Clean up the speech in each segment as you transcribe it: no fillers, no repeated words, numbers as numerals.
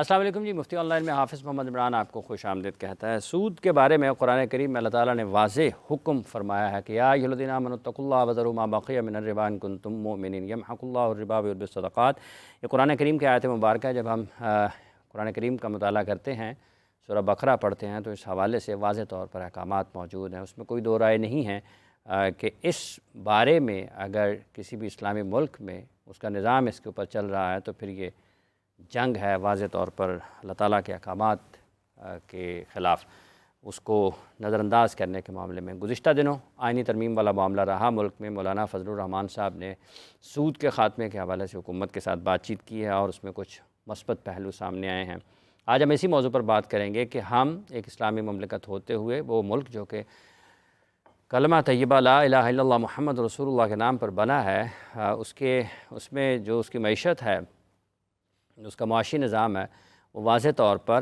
السلام علیکم جی، مفتی on line میں حافظ محمد عمران آپ کو خوش آمدید کہتا ہے۔ سود کے بارے میں قرآن کریم میں اللہ تعالیٰ نے واضح حکم فرمایا ہے کہ یا ایھا الذین آمنوا اتقوا اللہ وذروا ما بقی من الربا ان کنتم مؤمنین یمحق اللہ الربا ویربی الصدقات۔ یہ قرآن کریم کی آیت مبارکہ ہے۔ جب ہم قرآن کریم کا مطالعہ کرتے ہیں، سورہ بقرہ پڑھتے ہیں، تو اس حوالے سے واضح طور پر احکامات موجود ہیں۔ اس میں کوئی دو رائے نہیں ہے کہ اس بارے میں اگر کسی بھی اسلامی ملک میں اس کا نظام اس کے اوپر چل رہا ہے تو پھر یہ جنگ ہے واضح طور پر اللہ تعالیٰ کے احکامات کے خلاف، اس کو نظر انداز کرنے کے معاملے میں۔ گزشتہ دنوں آئینی ترمیم والا معاملہ رہا ملک میں۔ مولانا فضل الرحمان صاحب نے سود کے خاتمے کے حوالے سے حکومت کے ساتھ بات چیت کی ہے اور اس میں کچھ مثبت پہلو سامنے آئے ہیں۔ آج ہم اسی موضوع پر بات کریں گے کہ ہم ایک اسلامی مملکت ہوتے ہوئے وہ ملک جو کہ کلمہ طیبہ لا الہ الا اللہ محمد رسول اللہ کے نام پر بنا ہے، اس میں جو اس کی معیشت ہے، اس کا معاشی نظام ہے، وہ واضح طور پر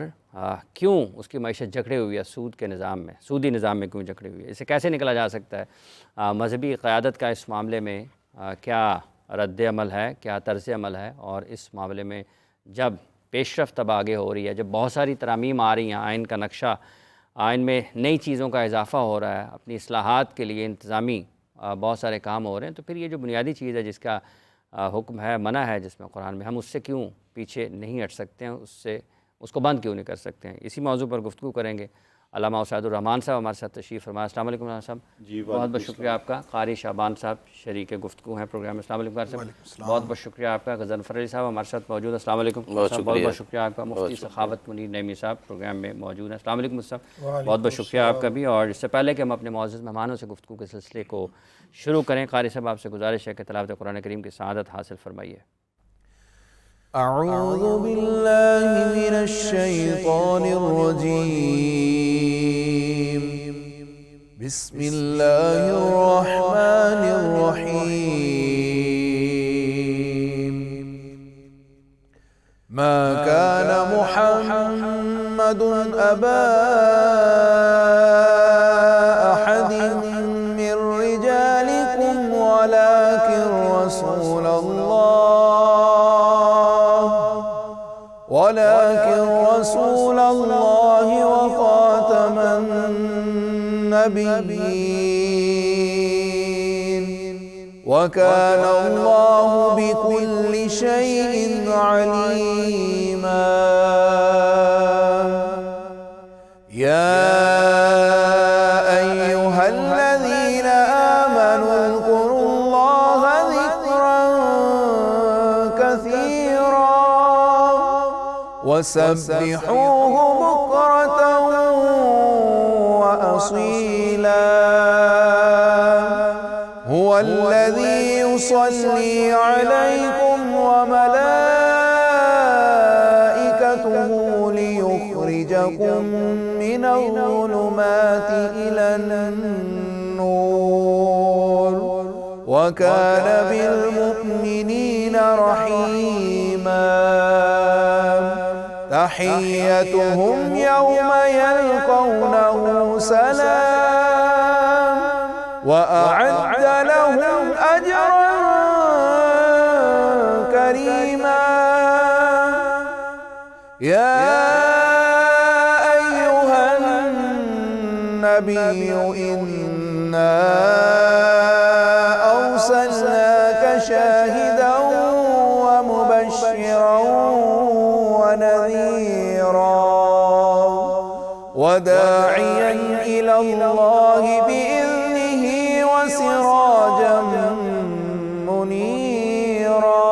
کیوں اس کی معیشت جکڑی ہوئی ہے سود کے نظام میں، سودی نظام میں کیوں جکڑی ہوئی ہے، اسے کیسے نکلا جا سکتا ہے۔ مذہبی قیادت کا اس معاملے میں کیا رد عمل ہے، کیا طرز عمل ہے، اور اس معاملے میں جب پیش رفت اب آگے ہو رہی ہے، جب بہت ساری ترامیم آ رہی ہیں، آئین کا نقشہ، آئین میں نئی چیزوں کا اضافہ ہو رہا ہے، اپنی اصلاحات کے لیے انتظامی بہت سارے کام ہو رہے ہیں، تو پھر یہ جو بنیادی چیز ہے جس کا حکم ہے، منع ہے جس میں قرآن میں، ہم اس سے کیوں پیچھے نہیں ہٹ سکتے ہیں، اس کو بند کیوں نہیں کر سکتے ہیں۔ اسی موضوع پر گفتگو کریں گے۔ علامہ اسعد الرحمان صاحب ہمارے ساتھ تشریف فرمائے۔ السلام علیکم علامہ صاحب۔ جی بہت بہت شکریہ آپ کا۔ قاری شعبان صاحب شریک گفتگو ہیں پروگرام میں۔ السلام علیکم قاری صاحب۔ بہت بہت شکریہ آپ کا۔ غضنفر علی صاحب ہمارے ساتھ موجود ہیں۔ السلام علیکم۔ بہت بہت شکریہ آپ کا۔ مفتی سخاوت منیر نعیمی صاحب پروگرام میں موجود ہیں۔ السلام علیکم صاحب۔ بہت بہت شکریہ آپ کا بھی۔ اور اس سے پہلے کہ ہم اپنے معزز مہمانوں سے گفتگو کے سلسلے کو شروع کریں، قاری صاحب آپ سے گزارش ہے کہ تلاوت قرآن کریم کی سعادت حاصل فرمائیے۔ اعوذ باللہ من الشیطان الرجیم، بسم اللہ الرحمن الرحیم۔ ما كان محمد أبا أحد من رجالكم ولكن رسول الله وخاتم النبيين وكان الله بكل شيء عليما۔ يا أيها الذين آمنوا اذكروا الله ذكرا كثيرا وسبحوه بكرة وأصيلا۔ هو الذي يصلي عليكم وملائكته ليخرجكم من الظلمات إلى النور وكان بالمؤمنين رحيما۔ تحيتهم يوم يلقونه سلام وأعد لهم أجرا كريما۔ يا أيها النبي إنا أرسلناك شاهدا ومبشرا ونذيرا وداعيا إلى الله بإذنه وسراجا منيرا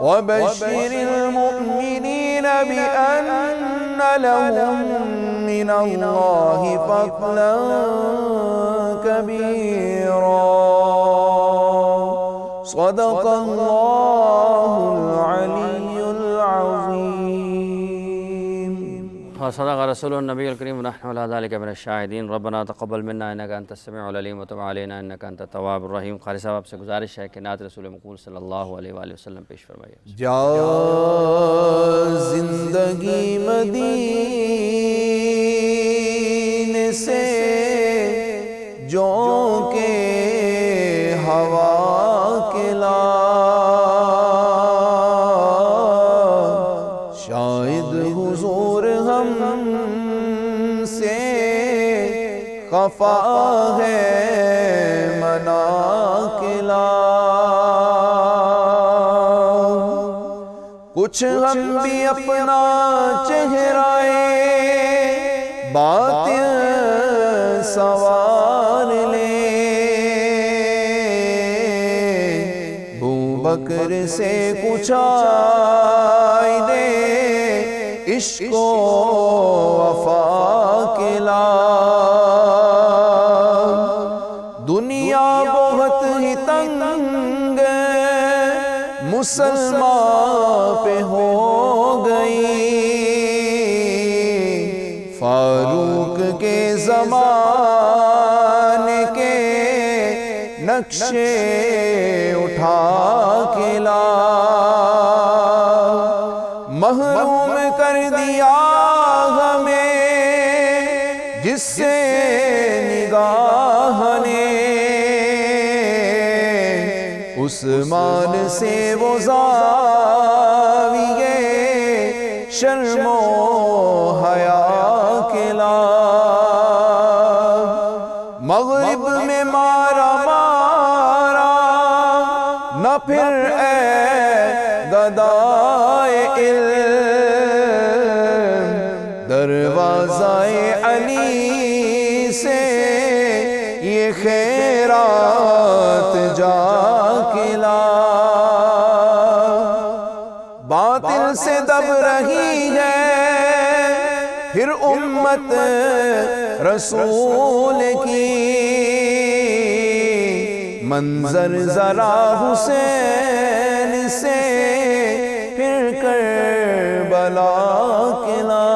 وبشر المؤمنين بأن لهم من الله فضلا كبيرا۔ صدق الله العلي العظيم۔ وصدق رسول النبی الکریم ونحن علی ذلک من الشاہدین۔ ربنا تقبل منا انک انت السمیع العلیم وتب علینا انک انت التواب الرحیم۔ قاری صاحب آپ سے گزارش ہے کہ نعت رسول مقبول صلی اللہ علیہ وآلہ وسلم پیش فرمائیے۔ جا زندگی مدینے سے جو کے ہوا کے لا وفا ہے مناقلا، کچھ ہم بھی اپنا چہرائے باطن سوار لیں، بکر سے کچھ آئی دے عشق و وفا کے لا، دنیا بہت ہی تنگ مسلمان پہ ہو گئی، فاروق کے زمانے کے نقشے اٹھا کے لا، محروم کر دیا ہمیں جس سے نگاہ نے، عثمان سے وہ زاویے شرم و حیا کے لا، مغرب میں مارا نہ پھر اے گدائے علم، دروازہ علی سے یہ خیرات جا کے لا، باطل سے دب رہی ہے پھر امت رسول کی، منظر ذرا حسین سے پھر کربلا کے لا،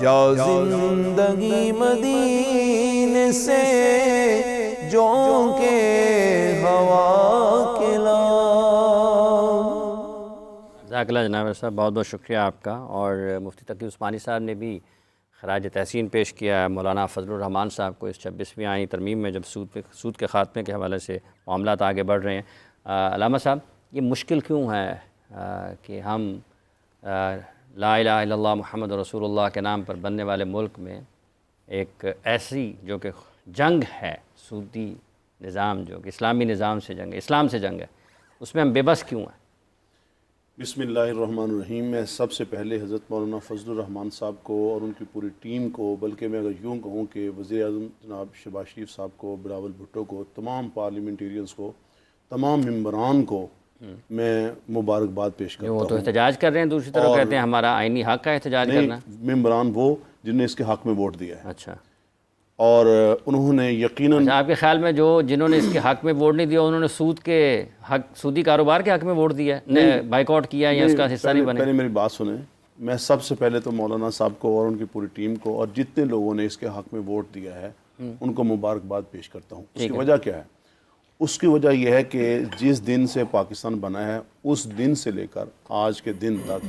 جا زندگی مدینے سے جو کے ہوا کے لا۔ جزاک اللہ جناب صاحب، بہت بہت شکریہ آپ کا، اور مفتی تقی عثمانی صاحب نے بھی خراج تحسین پیش کیا ہے مولانا فضل الرحمان صاحب کو اس 26ویں آئینی ترمیم میں، جب سود کے خاتمے کے حوالے سے معاملات آگے بڑھ رہے ہیں۔ علامہ صاحب، یہ مشکل کیوں ہے کہ ہم لا الہ الا اللہ محمد رسول اللہ کے نام پر بننے والے ملک میں ایک ایسی جو کہ جنگ ہے، سودی نظام جو کہ اسلامی نظام سے جنگ ہے، اسلام سے جنگ ہے، اس میں ہم بے بس کیوں ہیں؟ بسم اللہ الرحمن الرحیم۔ میں سب سے پہلے حضرت مولانا فضل الرحمان صاحب کو اور ان کی پوری ٹیم کو، بلکہ میں اگر یوں کہوں کہ وزیر اعظم جناب شہباز شریف صاحب کو، بلاول بھٹو کو، تمام پارلیمنٹیرینز کو، تمام ممبران کو میں مبارکباد پیش کرتا ہوں۔ وہ تو احتجاج کر رہے ہیں، دوسری طرف کہتے ہیں ہمارا آئینی حق ہے احتجاج کرنا۔ ممبران وہ جن نے اس کے حق میں ووٹ دیا ہے، اچھا، اور انہوں نے یقیناً آپ کے خیال میں جنہوں نے اس کے حق میں ووٹ نہیں دیا انہوں نے سودی کاروبار کے حق میں ووٹ دیا ہے، بائیکاٹ کیا یا اس کا حصہ نہیں بنے؟ پہلے میری بات سنیں، میں سب سے پہلے تو مولانا صاحب کو اور ان کی پوری ٹیم کو اور جتنے لوگوں نے اس کے حق میں ووٹ دیا ہے ان کو مبارکباد پیش کرتا ہوں۔ اس کی وجہ کیا ہے؟ اس کی وجہ یہ ہے کہ جس دن سے پاکستان بنا ہے اس دن سے لے کر آج کے دن تک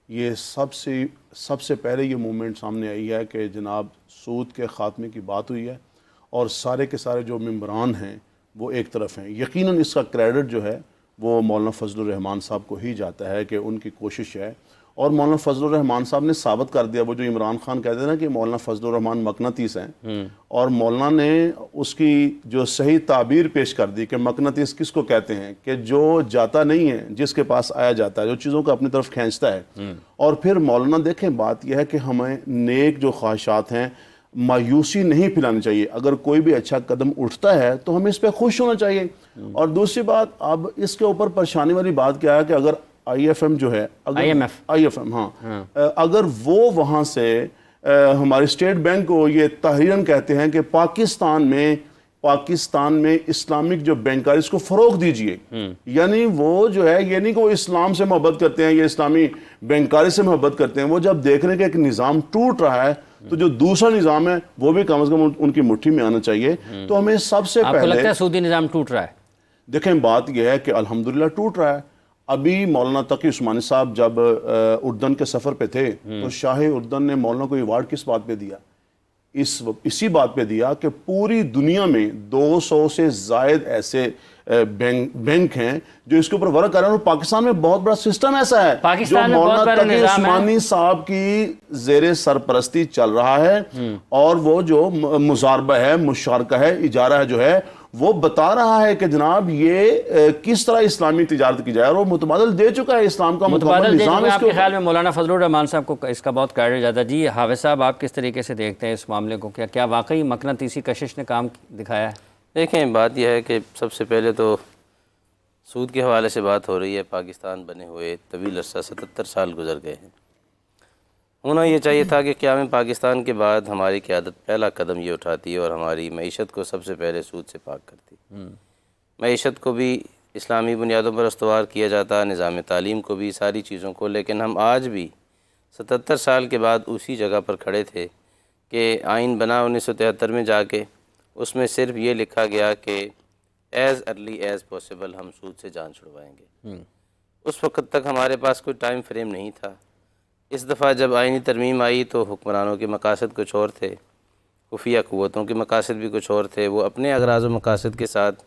یہ سب سے پہلے یہ موومنٹ سامنے آئی ہے کہ جناب سود کے خاتمے کی بات ہوئی ہے، اور سارے کے سارے جو ممبران ہیں وہ ایک طرف ہیں۔ یقیناً اس کا کریڈٹ جو ہے وہ مولانا فضل الرحمان صاحب کو ہی جاتا ہے کہ ان کی کوشش ہے، اور مولانا فضل الرحمان صاحب نے ثابت کر دیا، وہ جو عمران خان کہتے ہیں نا کہ مولانا فضل الرحمان مقناطیس ہیں، اور مولانا نے اس کی جو صحیح تعبیر پیش کر دی کہ مقناطیس کس کو کہتے ہیں، کہ جو جاتا نہیں ہے جس کے پاس آیا جاتا ہے، جو چیزوں کو اپنی طرف کھینچتا ہے۔ اور پھر مولانا دیکھیں بات یہ ہے کہ ہمیں نیک جو خواہشات ہیں مایوسی نہیں پھیلانی چاہیے، اگر کوئی بھی اچھا قدم اٹھتا ہے تو ہمیں اس پہ خوش ہونا چاہیے۔ اور دوسری بات، اب اس کے اوپر پریشانی والی بات کیا ہے کہ اگر آئی ایف ایم جو ہے، آئی ایف ایم، ہاں، اگر وہ وہاں سے ہمارے اسٹیٹ بینک کو یہ تحریراً کہتے ہیں کہ پاکستان میں اسلامک جو بینکاری اس کو فروغ دیجئے، یعنی وہ جو ہے یہ نہیں کہ وہ اسلام سے محبت کرتے ہیں یا اسلامی بینکاری سے محبت کرتے ہیں، وہ جب دیکھ رہے ہیں کہ ایک نظام ٹوٹ رہا ہے تو جو دوسرا نظام ہے وہ بھی کم از کم ان کی مٹھی میں آنا چاہیے۔ تو ہمیں سب سے پہلے، آپ کو لگتا ہے سودی نظام ٹوٹ رہا ہے؟ دیکھیں بات یہ ہے کہ الحمدللہ ٹوٹ رہا ہے۔ ابھی مولانا تقی عثمانی صاحب جب اردن کے سفر پہ تھے تو شاہ اردن نے مولانا کو ایوارڈ کس بات پہ دیا؟ اسی بات پہ دیا کہ پوری دنیا میں 200 سے زائد ایسے بینک ہیں جو اس کے اوپر ورک کر رہے ہیں، اور پاکستان میں بہت بڑا سسٹم ایسا ہے پاکستان جو میں بہت مولانا بڑا تقی نظام ہے۔ عثمانی صاحب کی زیر سرپرستی چل رہا ہے، اور وہ جو مزاربہ ہے، مشارکہ ہے، اجارہ ہے جو ہے، وہ بتا رہا ہے کہ جناب یہ کس طرح اسلامی تجارت کی جائے، اور وہ متبادل دے چکا ہے اسلام کا مکمل متبادل نظام آپ اس کے کے خیال میں مولانا فضل الرحمان صاحب کو اس کا بہت کریڈٹ جاتا ہے؟ جی حافظ صاحب، آپ کس طریقے سے دیکھتے ہیں اس معاملے کو؟ کیا واقعی مقناطیسی کشش نے کام دکھایا ہے؟ دیکھیں، بات یہ ہے کہ سب سے پہلے تو سود کے حوالے سے بات ہو رہی ہے۔ پاکستان بنے ہوئے طویل عرصہ 77 سال گزر گئے ہیں۔ ہونا یہ چاہیے تھا کہ قیام پاکستان کے بعد ہماری قیادت پہلا قدم یہ اٹھاتی اور ہماری معیشت کو سب سے پہلے سود سے پاک کرتی۔ معیشت کو بھی اسلامی بنیادوں پر استوار کیا جاتا، نظام تعلیم کو بھی، ساری چیزوں کو، لیکن ہم آج بھی 77 سال کے بعد اسی جگہ پر کھڑے تھے کہ آئین بنا 1973 میں جا کے، اس میں صرف یہ لکھا گیا کہ ایز ارلی ایز پاسبل ہم سود سے جان چھڑوائیں گے۔ اس وقت تک ہمارے پاس کوئی ٹائم فریم نہیں تھا۔ اس دفعہ جب آئینی ترمیم آئی تو حکمرانوں کے مقاصد کچھ اور تھے، خفیہ قوتوں کے مقاصد بھی کچھ اور تھے، وہ اپنے اغراض و مقاصد کے ساتھ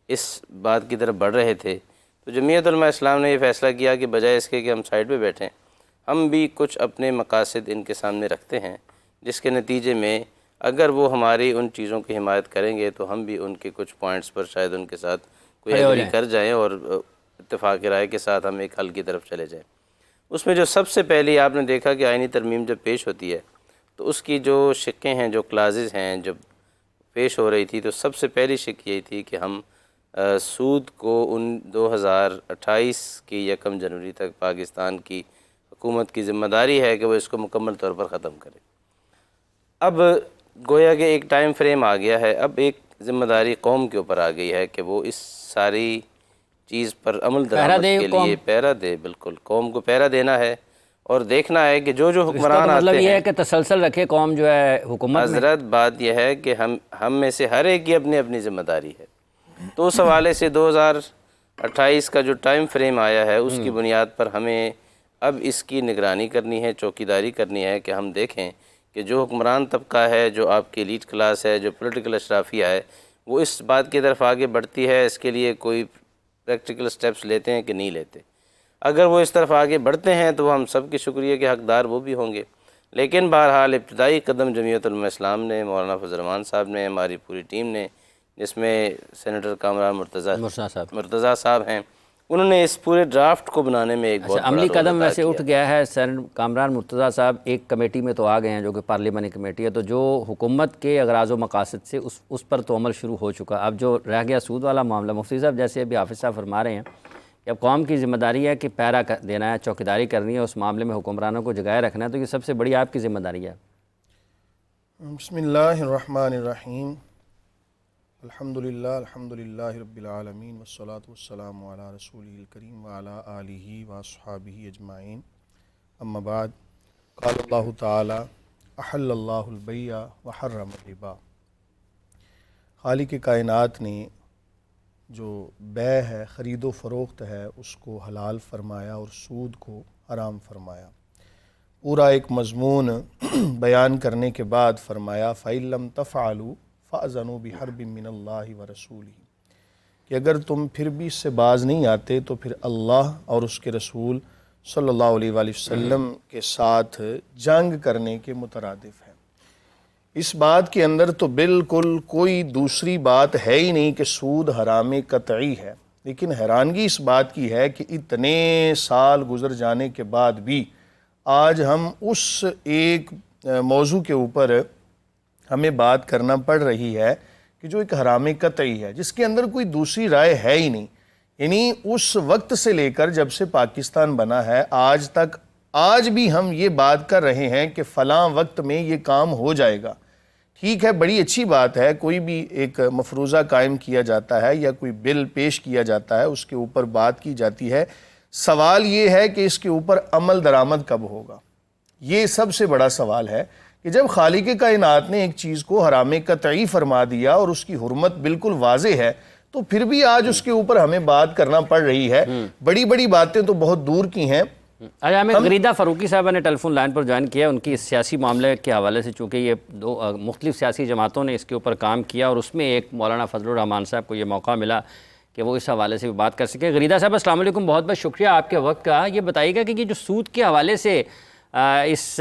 اس بات کی طرف بڑھ رہے تھے۔ تو جمعیت علماء اسلام نے یہ فیصلہ کیا کہ بجائے اس کے کہ ہم سائیڈ پہ بیٹھیں، ہم بھی کچھ اپنے مقاصد ان کے سامنے رکھتے ہیں، جس کے نتیجے میں اگر وہ ہماری ان چیزوں کی حمایت کریں گے تو ہم بھی ان کے کچھ پوائنٹس پر شاید ان کے ساتھ کوئی ایگری کر جائیں اور اتفاق رائے کے ساتھ ہم ایک حل کی طرف چلے جائیں۔ اس میں جو سب سے پہلی آپ نے دیکھا کہ آئینی ترمیم جب پیش ہوتی ہے تو اس کی جو شقیں ہیں، جو کلازز ہیں، جب پیش ہو رہی تھی تو سب سے پہلی شق یہی تھی کہ ہم سود کو 2028 کی 1 جنوری تک پاکستان کی حکومت کی ذمہ داری ہے کہ وہ اس کو مکمل طور پر ختم کرے۔ اب گویا کہ ایک ٹائم فریم آ گیا ہے، اب ایک ذمہ داری قوم کے اوپر آ گئی ہے کہ وہ اس ساری چیز پر عمل درآمد کے لیے پہرا دے۔ بالکل، قوم کو پہرا دینا ہے اور دیکھنا ہے کہ جو حکمران آتے ہیں، مطلب یہ ہے کہ تسلسل رکھے قوم جو ہے حکومت میں۔ حضرت بات یہ ہے کہ ہم میں سے ہر ایک کی اپنی اپنی ذمہ داری ہے۔ تو اس حوالے سے 2028 کا جو ٹائم فریم آیا ہے اس کی بنیاد پر ہمیں اب اس کی نگرانی کرنی ہے، چوکیداری کرنی ہے کہ ہم دیکھیں کہ جو حکمران طبقہ ہے، جو آپ کی ایلیٹ کلاس ہے، جو پولیٹیکل اشرافیہ ہے، وہ اس بات کی طرف آگے بڑھتی ہے، اس کے لیے کوئی پریکٹیکل سٹیپس لیتے ہیں کہ نہیں لیتے۔ اگر وہ اس طرف آگے بڑھتے ہیں تو ہم سب کے شکریہ کے حقدار وہ بھی ہوں گے، لیکن بہرحال ابتدائی قدم جمعیت علماء اسلام نے، مولانا فضل الرحمان صاحب نے، ہماری پوری ٹیم نے، جس میں سینیٹر کامران مرتضیٰ صاحب ہیں، انہوں نے اس پورے ڈرافٹ کو بنانے میں ایک بہت عملی بڑا قدم ویسے اٹھ گیا ہے۔ سینیٹر کامران مرتضیٰ صاحب ایک کمیٹی میں تو آ گئے ہیں جو کہ پارلیمانی کمیٹی ہے، تو جو حکومت کے اغراض و مقاصد سے اس پر تو عمل شروع ہو چکا۔ اب جو رہ گیا سود والا معاملہ، مفتی صاحب جیسے ابھی حافظ صاحب فرما رہے ہیں کہ اب قوم کی ذمہ داری ہے کہ پہرا دینا ہے، چوکیداری کرنی ہے، اس معاملے میں حکمرانوں کو جگائے رکھنا ہے، تو یہ سب سے بڑی آپ کی ذمہ داری ہے۔ بسم اللہ الرحمن الرحیم، الحمدللہ رب العالمین والصلاة والسلام علی رسولہ الکریم وعلی آلہ واصحابہ اجمعین، اما بعد، قال اللہ تعالی احل اللہ البیع وحرم الربا۔ خالق کائنات نے جو بیع ہے، خرید و فروخت ہے، اس کو حلال فرمایا اور سود کو حرام فرمایا۔ پورا ایک مضمون بیان کرنے کے بعد فرمایا فَإِن لَمْ تَفْعَلُوا فَأْذَنُوا بِحَرْبٍ مِّنَ اللَّهِ وَرَسُولِهِ، کہ اگر تم پھر بھی اس سے باز نہیں آتے تو پھر اللہ اور اس کے رسول صلی اللہ علیہ وآلہ وسلم کے ساتھ جنگ کرنے کے مترادف ہے۔ اس بات کے اندر تو بالکل کوئی دوسری بات ہے ہی نہیں کہ سود حرام قطعی ہے، لیکن حیرانگی اس بات کی ہے کہ اتنے سال گزر جانے کے بعد بھی آج ہم اس ایک موضوع کے اوپر ہمیں بات کرنا پڑ رہی ہے کہ جو ایک حرام قطعی ہے، جس کے اندر کوئی دوسری رائے ہے ہی نہیں۔ یعنی اس وقت سے لے کر جب سے پاکستان بنا ہے آج تک، آج بھی ہم یہ بات کر رہے ہیں کہ فلاں وقت میں یہ کام ہو جائے گا۔ ٹھیک ہے، بڑی اچھی بات ہے، کوئی بھی ایک مفروضہ قائم کیا جاتا ہے یا کوئی بل پیش کیا جاتا ہے، اس کے اوپر بات کی جاتی ہے۔ سوال یہ ہے کہ اس کے اوپر عمل درآمد کب ہوگا؟ یہ سب سے بڑا سوال ہے کہ جب خالق کائنات نے ایک چیز کو حرام قطعی فرما دیا اور اس کی حرمت بالکل واضح ہے، تو پھر بھی آج اس کے اوپر ہمیں بات کرنا پڑ رہی ہے۔ بڑی بڑی باتیں تو بہت دور کی ہیں، اچھا، ہمیں غریدہ فاروقی صاحبہ نے ٹیلی فون لائن پر جوائن کیا. ان کی اس سیاسی معاملے کے حوالے سے، چونکہ یہ دو مختلف سیاسی جماعتوں نے اس کے اوپر کام کیا اور اس میں ایک مولانا فضل الرحمان صاحب کو یہ موقع ملا کہ وہ اس حوالے سے بھی بات کر سکیں. غریدہ صاحب السلام علیکم، بہت بہت شکریہ آپ کے وقت کا. یہ بتائیے گا کہ یہ جو سود کے حوالے سے اس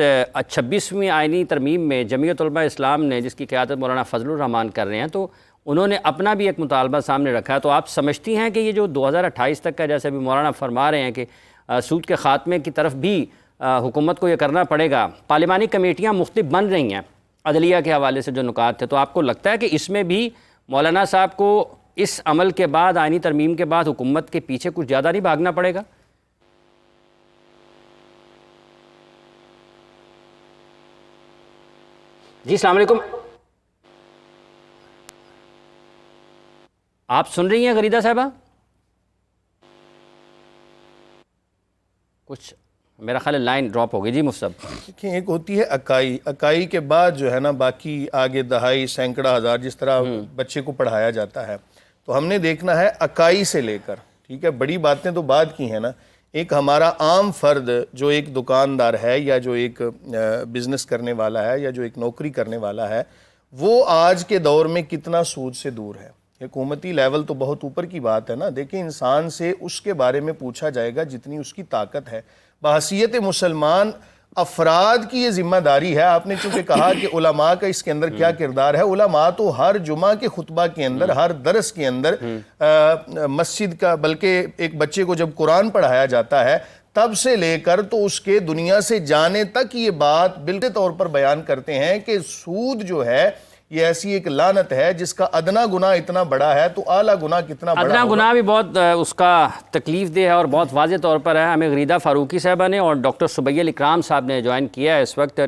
26ویں آئینی ترمیم میں جمعیت علماء اسلام نے، جس کی قیادت مولانا فضل الرحمان کر رہے ہیں، تو انہوں نے اپنا بھی ایک مطالبہ سامنے رکھا ہے. تو آپ سمجھتی ہیں کہ یہ جو 2028 تک کا، جیسے ابھی مولانا فرما رہے ہیں کہ سود کے خاتمے کی طرف بھی حکومت کو یہ کرنا پڑے گا، پارلیمانی کمیٹیاں مختلف بن رہی ہیں عدلیہ کے حوالے سے جو نکات تھے، تو آپ کو لگتا ہے کہ اس میں بھی مولانا صاحب کو اس عمل کے بعد، آئینی ترمیم کے بعد، حکومت کے پیچھے کچھ زیادہ نہیں بھاگنا پڑے گا؟ جی السلام علیکم، آپ سن رہی ہیں غریدہ صاحبہ؟ کچھ میرا خیال ہے لائن ڈراپ ہو گئی. جی مفتی صاحب. دیکھیں، ایک ہوتی ہے اکائی کے بعد جو ہے نا باقی آگے دہائی سینکڑا ہزار جس طرح بچے کو پڑھایا جاتا ہے، تو ہم نے دیکھنا ہے اکائی سے لے کر، ٹھیک ہے، بڑی باتیں تو بعد کی ہیں نا. ایک ہمارا عام فرد جو ایک دکاندار ہے یا جو ایک بزنس کرنے والا ہے یا جو ایک نوکری کرنے والا ہے، وہ آج کے دور میں کتنا سود سے دور ہے. حکومتی لیول تو بہت اوپر کی بات ہے نا. دیکھیں، انسان سے اس کے بارے میں پوچھا جائے گا جتنی اس کی طاقت ہے. بحیثیت مسلمان افراد کی یہ ذمہ داری ہے. آپ نے چونکہ کہا کہ علماء کا اس کے اندر کیا کردار ہے، علماء تو ہر جمعہ کے خطبہ کے اندر، ہر درس کے اندر مسجد کا، بلکہ ایک بچے کو جب قرآن پڑھایا جاتا ہے تب سے لے کر تو اس کے دنیا سے جانے تک یہ بات بالکل طور پر بیان کرتے ہیں کہ سود جو ہے یہ ایسی ایک لعنت ہے جس کا ادنا گناہ اتنا بڑا ہے تو اعلیٰ گناہ کتنا بڑا ادنا گناہ بھی بہت اس کا تکلیف دہ ہے اور بہت واضح طور پر ہے. ہمیں غریدہ فاروقی صاحبہ نے اور ڈاکٹر سبیہ اکرام صاحب نے جوائن کیا ہے، اس وقت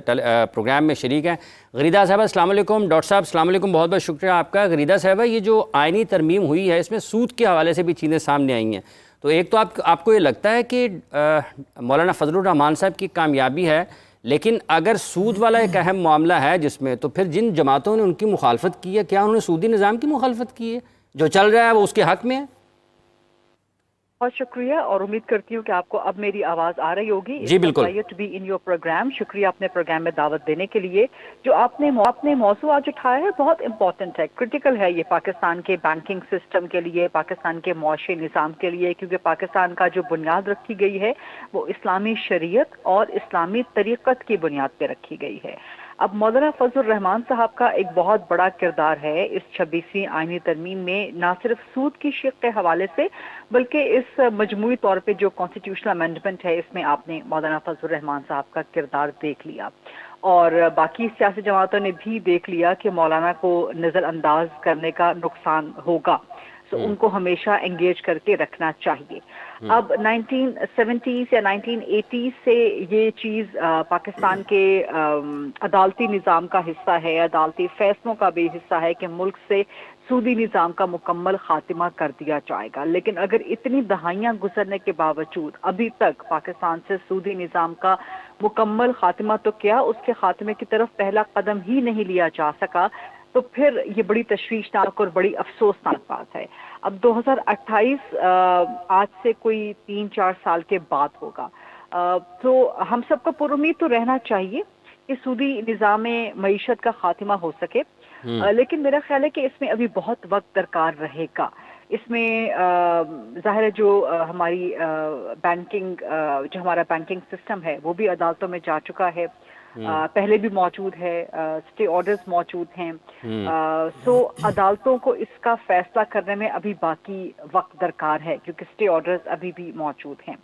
پروگرام میں شریک ہیں. غریدہ صاحبہ السلام علیکم. ڈاکٹر صاحب السلام علیکم، بہت بہت شکریہ آپ کا. غریدہ صاحبہ، یہ جو آئینی ترمیم ہوئی ہے اس میں سود کے حوالے سے بھی چیزیں سامنے آئی ہیں، تو ایک تو آپ کو یہ لگتا ہے کہ مولانا فضل الرحمان صاحب کی کامیابی ہے، لیکن اگر سود والا ایک اہم معاملہ ہے جس میں، تو پھر جن جماعتوں نے ان کی مخالفت کی ہے، کیا انہوں نے سودی نظام کی مخالفت کی ہے؟ جو چل رہا ہے وہ اس کے حق میں ہے؟ بہت شکریہ، اور امید کرتی ہوں کہ آپ کو اب میری آواز آ رہی ہوگی. جی بالکل. To be in your programme. شکریہ اپنے پروگرام میں دعوت دینے کے لیے. جو آپ نے موضوع آج اٹھایا ہے بہت امپورٹنٹ ہے، کرٹیکل ہے یہ پاکستان کے بینکنگ سسٹم کے لیے، پاکستان کے معاشی نظام کے لیے، کیونکہ پاکستان کا جو بنیاد رکھی گئی ہے وہ اسلامی شریعت اور اسلامی طریقت کی بنیاد پہ رکھی گئی ہے. اب مولانا فضل الرحمان صاحب کا ایک بہت بڑا کردار ہے اس 26ویں آئینی ترمیم میں، نہ صرف سود کی شق کے حوالے سے بلکہ اس مجموعی طور پہ جو کانسٹیٹیوشنل امینڈمنٹ ہے اس میں آپ نے مولانا فضل الرحمان صاحب کا کردار دیکھ لیا، اور باقی سیاسی جماعتوں نے بھی دیکھ لیا کہ مولانا کو نظر انداز کرنے کا نقصان ہوگا، تو ان کو ہمیشہ انگیج کر کے رکھنا چاہیے. اب 1970s یا 1980s سے یہ چیز پاکستان کے عدالتی نظام کا حصہ ہے، عدالتی فیصلوں کا بھی حصہ ہے کہ ملک سے سودی نظام کا مکمل خاتمہ کر دیا جائے گا. لیکن اگر اتنی دہائیاں گزرنے کے باوجود ابھی تک پاکستان سے سودی نظام کا مکمل خاتمہ تو کیا، اس کے خاتمے کی طرف پہلا قدم ہی نہیں لیا جا سکا، تو پھر یہ بڑی تشویشناک اور بڑی افسوسناک بات ہے. اب 2028 آج سے کوئی 3-4 سال کے بعد ہوگا، تو ہم سب کو پر امید تو رہنا چاہیے کہ سودی نظام معیشت کا خاتمہ ہو سکے، لیکن میرا خیال ہے کہ اس میں ابھی بہت وقت درکار رہے گا. اس میں ظاہر ہے جو ہماری جو ہمارا بینکنگ سسٹم ہے وہ بھی عدالتوں میں جا چکا ہے، پہلے بھی موجود ہے، اسٹے آرڈرز موجود ہیں، سو عدالتوں کو اس کا فیصلہ کرنے میں ابھی باقی وقت درکار ہے کیونکہ اسٹے آرڈرز ابھی بھی موجود ہیں.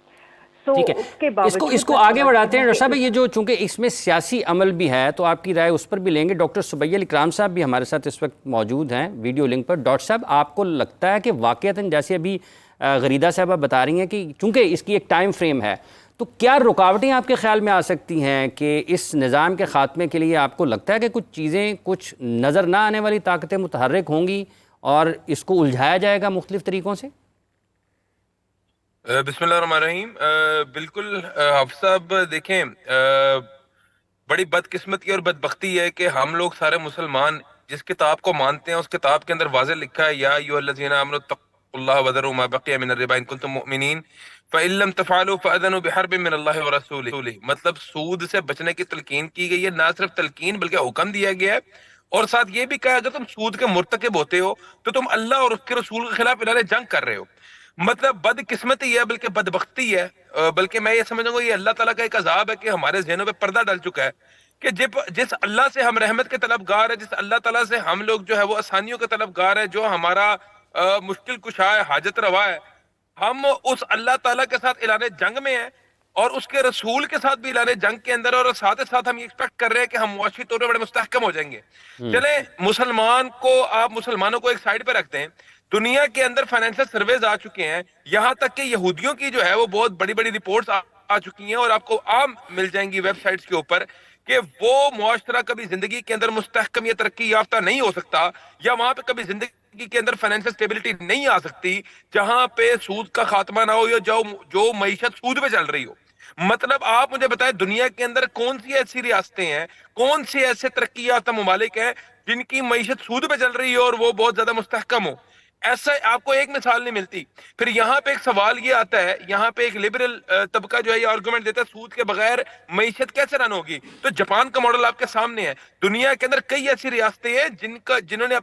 ٹھیک ہے، اس کو آگے بڑھاتے ہیں. ڈاکٹر صاحب یہ جو چونکہ اس میں سیاسی عمل بھی ہے تو آپ کی رائے اس پر بھی لیں گے. ڈاکٹر سبیہ اکرام صاحب بھی ہمارے ساتھ اس وقت موجود ہیں ویڈیو لنک پر. ڈاکٹر صاحب، آپ کو لگتا ہے کہ واقعتاً جیسے ابھی غریدہ صاحبہ بتا رہی ہیں کہ چونکہ اس کی ایک ٹائم فریم ہے، تو کیا رکاوٹیں آپ کے خیال میں آ سکتی ہیں کہ اس نظام کے خاتمے کے لیے آپ کو لگتا ہے کہ کچھ چیزیں، کچھ نظر نہ آنے والی طاقتیں متحرک ہوں گی اور اس کو الجھایا جائے گا مختلف طریقوں سے؟ بسم اللہ الرحمن الرحیم. بالکل حافظ صاحب، دیکھیں، بڑی بدقسمتی اور بدبختی ہے کہ ہم لوگ سارے مسلمان جس کتاب کو مانتے ہیں اس کتاب کے اندر واضح لکھا ہے یا ایھا الذین آمنوا اتقوا اتقوا اللہ وذروا ما بقی من الربا ان کنتم مؤمنین فإن لم تفعلوا فأذنوا بحرب من اللہ ورسولہ. مطلب سود سے بچنے کی تلقین کی گئی ہے، نہ صرف تلقین بلکہ حکم دیا گیا ہے، اور ساتھ یہ بھی کہا اگر تم سود کے مرتکب ہوتے ہو تو تم اللہ اور اس کے رسول کے خلاف اعلان جنگ کر رہے ہو. مطلب بد قسمتی ہے بلکہ بدبختی ہے، بلکہ میں یہ سمجھوں گا یہ اللہ تعالیٰ کا ایک عذاب ہے کہ ہمارے ذہنوں پہ پردہ ڈل چکا ہے کہ جس اللہ سے ہم رحمت کے طلبگار ہیں، جس اللہ تعالیٰ سے ہم لوگ جو ہے وہ آسانیوں کے طلبگار ہیں، جو ہمارا مشکل کشا ہے، حاجت روا ہے، ہم اس اللہ تعالیٰ کے ساتھ اعلان جنگ میں ہیں اور اس کے رسول کے ساتھ بھی اعلان جنگ کے اندر، اور ساتھ ساتھ ہم یہ ایکسپیکٹ کر رہے ہیں کہ ہم معاشی طور پہ بڑے مستحکم ہو جائیں گے. چلیں مسلمانوں کو ایک سائیڈ پہ رکھتے ہیں. دنیا کے اندر فائنینشل سرویز آ چکے ہیں، یہاں تک کہ یہودیوں کی جو ہے وہ بہت بڑی بڑی رپورٹس آ چکی ہیں اور آپ کو عام مل جائیں گی ویب سائٹس کے اوپر کہ وہ معاشرہ کبھی زندگی کے اندر مستحکم یا ترقی یافتہ نہیں ہو سکتا، یا وہاں پہ کبھی زندگی کے اندر فائنینشل سٹیبلٹی نہیں آ سکتی جہاں پہ سود کا خاتمہ نہ ہو یا جو معیشت سود پہ چل رہی ہو. مطلب آپ مجھے بتائیں دنیا کے اندر کون سی ایسی ریاستیں ہیں، کون سے ایسے ترقی یافتہ ممالک ہیں جن کی معیشت سود پہ چل رہی ہے اور وہ بہت زیادہ مستحکم ہو؟ ایسا آپ کو ایک مثال نہیں ملتی. پھر یہاں پہ ایک سوال یہ آتا ہے، یہاں پہ ایک لبرل طبقہ جو ہے یہ آرگومنٹ دیتا ہے سود کے بغیر معیشت کیسے رن ہوگی. تو جاپان کا ماڈل آپ کے سامنے ہے. دنیا کے اندر کئی ایسی ریاستیں ہیں جنہوں نے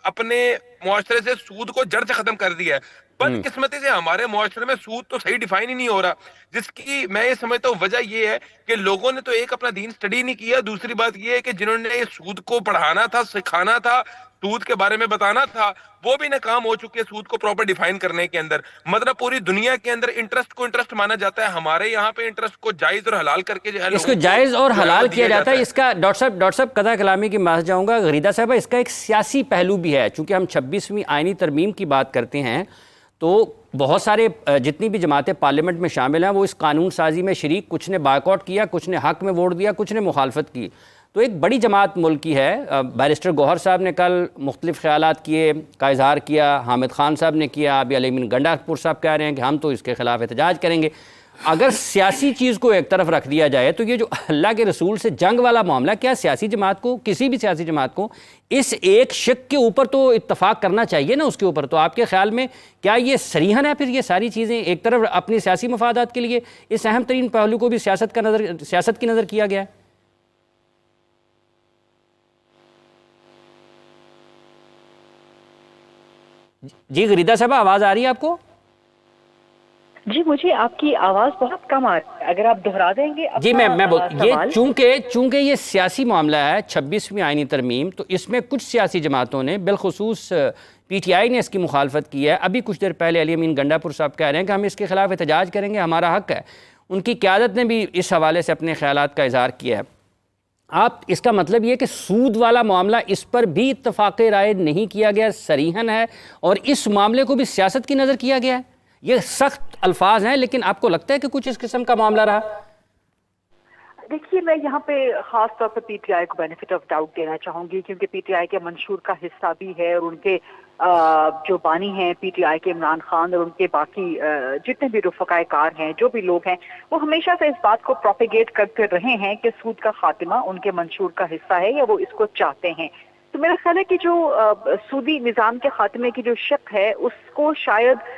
اپنے معاشرے سے سود کو جڑ سے ختم کر دیا ہے. بدقسمتی سے ہمارے معاشرے میں سود تو صحیح ڈیفائن ہی نہیں ہو رہا، جس کی میں یہ سمجھتا ہوں وجہ یہ ہے کہ لوگوں نے تو ایک اپنا دین سٹڈی نہیں کیا، دوسری بات یہ ہے کہ جنہوں نے سود کو پڑھانا تھا، سکھانا تھا، سود کے بارے میں بتانا تھا، وہ بھی ناکام ہو چکے سود کو پراپر ڈیفائن کرنے کے اندر. مطلب پوری دنیا کے اندر انٹرسٹ کو انٹرسٹ مانا جاتا ہے، ہمارے یہاں پہ انٹرسٹ کو جائز اور حلال کر کے جو ہے اس کو جائز اور حلال کیا جاتا ہے. اس کا ڈاکٹر صاحب قضا کلامی کی بات جاؤں گا. غریدہ صاحبہ اس کا ایک سیاسی پہلو بھی ہے، چونکہ ہم 26ویں آئینی ترمیم کی بات کرتے ہیں تو بہت سارے جتنی بھی جماعتیں پارلیمنٹ میں شامل ہیں وہ اس قانون سازی میں شریک، کچھ نے بائیکاٹ کیا، کچھ نے حق میں ووٹ دیا، کچھ نے مخالفت کی. تو ایک بڑی جماعت ملک کی ہے. بیرسٹر گوہر صاحب نے کل مختلف خیالات کا اظہار کیا، حامد خان صاحب نے کیا، ابھی علی امین گنڈا پور صاحب کہہ رہے ہیں کہ ہم تو اس کے خلاف احتجاج کریں گے. اگر سیاسی چیز کو ایک طرف رکھ دیا جائے تو یہ جو اللہ کے رسول سے جنگ والا معاملہ، کیا سیاسی جماعت کو، کسی بھی سیاسی جماعت کو اس ایک شک کے اوپر تو اتفاق کرنا چاہیے نا اس کے اوپر. تو آپ کے خیال میں کیا یہ صریحاً ہے پھر یہ ساری چیزیں ایک طرف اپنی سیاسی مفادات کے لیے اس اہم ترین پہلو کو بھی سیاست کی نظر کیا گیا ہے؟ جی غریدہ صاحبہ آواز آ رہی ہے آپ کو؟ جی مجھے آپ کی آواز بہت کم آ رہی ہے، اگر آپ دہرا دیں گے. جی میں یہ چونکہ یہ سیاسی معاملہ ہے 26ویں آئینی ترمیم، تو اس میں کچھ سیاسی جماعتوں نے بالخصوص پی ٹی آئی نے اس کی مخالفت کی ہے. ابھی کچھ دیر پہلے علی امین گنڈا پور صاحب کہہ رہے ہیں کہ ہم اس کے خلاف احتجاج کریں گے، ہمارا حق ہے. ان کی قیادت نے بھی اس حوالے سے اپنے خیالات کا اظہار کیا ہے. آپ اس کا مطلب یہ کہ سود والا معاملہ اس پر بھی اتفاق رائے نہیں کیا گیا، صریحاً ہے، اور اس معاملے کو بھی سیاست کی نظر کیا گیا ہے؟ یہ سخت الفاظ ہیں لیکن آپ کو لگتا ہے کہ کچھ اس قسم کا معاملہ رہا؟ دیکھیے میں یہاں پہ خاص طور پر پی ٹی آئی کو بینیفٹ آف ڈاؤٹ دینا چاہوں گی، کیونکہ پی ٹی آئی کے منشور کا حصہ بھی ہے، اور ان کے جو بانی ہیں پی ٹی آئی کے عمران خان اور ان کے باقی جتنے بھی رفقائے کار ہیں، جو بھی لوگ ہیں، وہ ہمیشہ سے اس بات کو پروپیگیٹ کرتے رہے ہیں کہ سود کا خاتمہ ان کے منشور کا حصہ ہے یا وہ اس کو چاہتے ہیں. تو میرا خیال ہے کہ جو سودی نظام کے خاتمے کی جو شق ہے اس کو شاید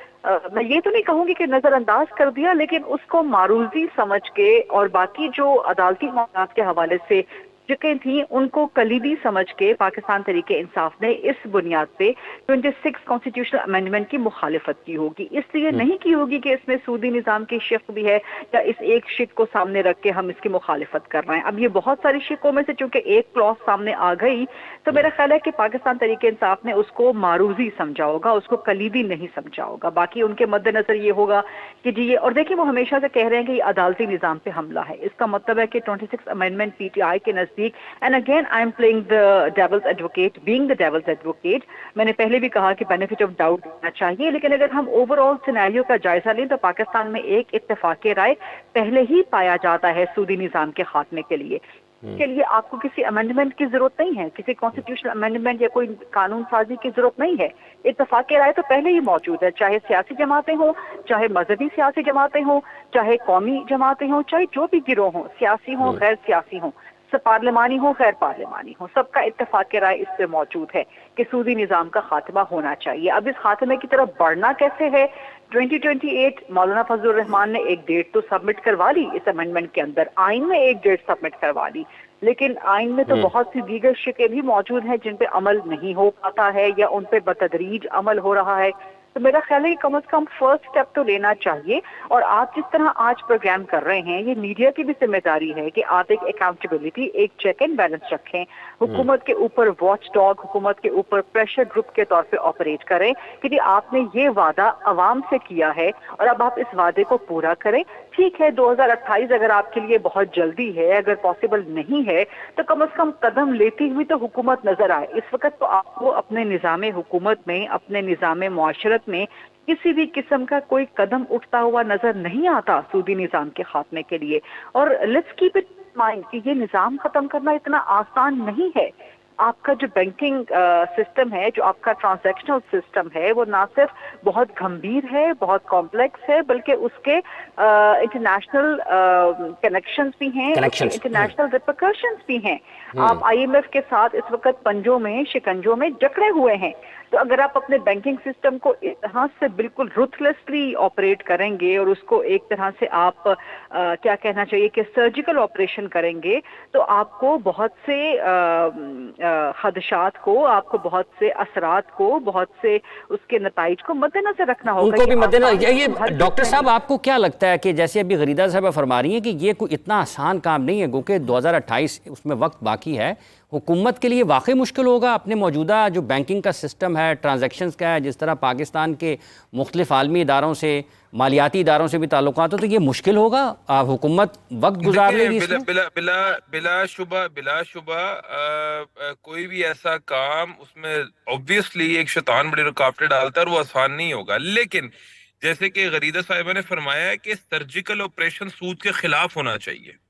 میں یہ تو نہیں کہوں گی کہ نظر انداز کر دیا، لیکن اس کو معروضی سمجھ کے اور باقی جو عدالتی معاملات کے حوالے سے جتنے تھیں ان کو کلیدی سمجھ کے پاکستان تحریک انصاف نے اس بنیاد پہ 26 کانسٹیٹیوشنل امینڈمنٹ کی مخالفت کی ہوگی. اس لیے نہیں کی ہوگی کہ اس میں سودی نظام کی شق بھی ہے یا اس ایک شق کو سامنے رکھ کے ہم اس کی مخالفت کر رہے ہیں. اب یہ بہت ساری شقوں میں سے چونکہ ایک کلوز سامنے آ گئی تو میرا خیال ہے کہ پاکستان تحریک انصاف نے اس کو معروضی سمجھا ہوگا، اس کو کلیدی نہیں سمجھا ہوگا. باقی ان کے مد نظر یہ ہوگا کہ جی یہ، اور دیکھیں وہ ہمیشہ سے کہہ رہے ہیں کہ یہ عدالتی نظام پہ حملہ ہے. اس کا مطلب ہے کہ 26 امینڈمنٹ پی ٹی آئی کے نزدیک، and again I am playing the devil's advocate, being the devil's advocate, میں نے پہلے بھی کہا کہ بینیفٹ آف ڈاؤٹ دینا چاہیے، لیکن اگر ہم اوور آل سینیریو کا جائزہ لیں تو پاکستان میں ایک اتفاق رائے پہلے ہی پایا جاتا ہے سودی نظام کے خاتمے کے لیے. اس کے لیے آپ کو کسی امینڈمنٹ کی ضرورت نہیں ہے، کسی کانسٹیٹیوشنل امینڈمنٹ یا کوئی قانون سازی کی ضرورت نہیں ہے. اتفاق رائے تو پہلے ہی موجود ہے، چاہے سیاسی جماعتیں ہوں، چاہے مذہبی سیاسی جماعتیں ہوں، چاہے قومی جماعتیں ہوں، چاہے جو بھی گروہ ہوں، سیاسی ہوں غیر سیاسی ہوں، پارلیمانی ہو غیر پارلیمانی ہو، سب کا اتفاق رائے اس پہ موجود ہے کہ سودی نظام کا خاتمہ ہونا چاہیے۔ اب اس خاتمے کی طرف بڑھنا کیسے ہے؟ 2028 مولانا فضل الرحمان نے ایک ڈیٹ تو سبمٹ کروا لی اس امینڈمنٹ کے اندر، آئین میں ایک ڈیٹ سبمٹ کروا لی، لیکن آئین میں تو بہت سی دیگر شقیں بھی موجود ہیں جن پہ عمل نہیں ہو پاتا ہے یا ان پہ بتدریج عمل ہو رہا ہے۔ تو میرا خیال ہے کہ کم از کم فرسٹ اسٹیپ تو لینا چاہیے، اور آپ جس طرح آج پروگرام کر رہے ہیں یہ میڈیا کی بھی ذمہ داری ہے کہ آپ ایک اکاؤنٹیبلٹی، ایک چیک اینڈ بیلنس رکھیں، حکومت کے اوپر واچ ڈاگ، حکومت کے اوپر پریشر گروپ کے طور پہ آپریٹ کریں کہ جی آپ نے یہ وعدہ عوام سے کیا ہے اور اب آپ اس وعدے کو پورا کریں۔ ٹھیک ہے 2028 اگر آپ کے لیے بہت جلدی ہے، اگر پاسبل نہیں ہے تو کم از کم قدم لیتی ہوئی تو حکومت نظر آئے۔ اس وقت تو آپ کو اپنے نظام حکومت میں، اپنے نظام معاشرت میں کسی بھی قسم کا کوئی قدم اٹھتا ہوا نظر نہیں آتا سودی نظام کے خاتمے کے لیے۔ اور let's keep it in mind کہ یہ نظام ختم کرنا اتنا آسان نہیں ہے۔ آپ کا جو بینکنگ سسٹم ہے، جو آپ کا ٹرانزیکشنل سسٹم ہے، وہ نہ صرف بہت گمبھیر ہے، بہت کمپلیکس ہے، بلکہ اس کے انٹرنیشنل کنیکشنز بھی ہیں، انٹرنیشنل ریپرکشنز بھی ہیں۔ آپ IMF کے ساتھ اس وقت پنجوں میں، شکنجوں میں جکڑے ہوئے ہیں۔ تو اگر آپ اپنے بینکنگ سسٹم کو اس طرح سے بالکل روتھلیسلی آپریٹ کریں گے اور اس کو ایک طرح سے آپ کیا کہنا چاہیے کہ سرجیکل آپریشن کریں گے، تو آپ کو بہت سے خدشات کو، آپ کو بہت سے اثرات کو، بہت سے اس کے نتائج کو مد نظر رکھنا ہوگا۔ ان کو بھی مد نظر۔ یہ ڈاکٹر صاحب آپ کو کیا لگتا ہے کہ جیسے ابھی غریدہ صاحبہ فرما رہی ہیں کہ یہ کوئی اتنا آسان کام نہیں ہے، گوکہ 2028 اس میں وقت باقی ہے، حکومت کے لیے واقعی مشکل ہوگا اپنے موجودہ جو بینکنگ کا سسٹم ہے، ٹرانزیکشنز کا ہے، جس طرح پاکستان کے مختلف عالمی اداروں سے، مالیاتی اداروں سے بھی تعلقات ہو، تو یہ مشکل ہوگا؟ حکومت وقت گزار لے گی اس میں؟ بلا شبہ کوئی بھی ایسا کام اس میں obviously ایک شیطان بڑی رکاوٹیں ڈالتا ہے اور وہ آسان نہیں ہوگا، لیکن جیسے کہ غریدہ صاحبہ نے فرمایا ہے کہ سرجیکل آپریشن سود کے خلاف ہونا چاہیے۔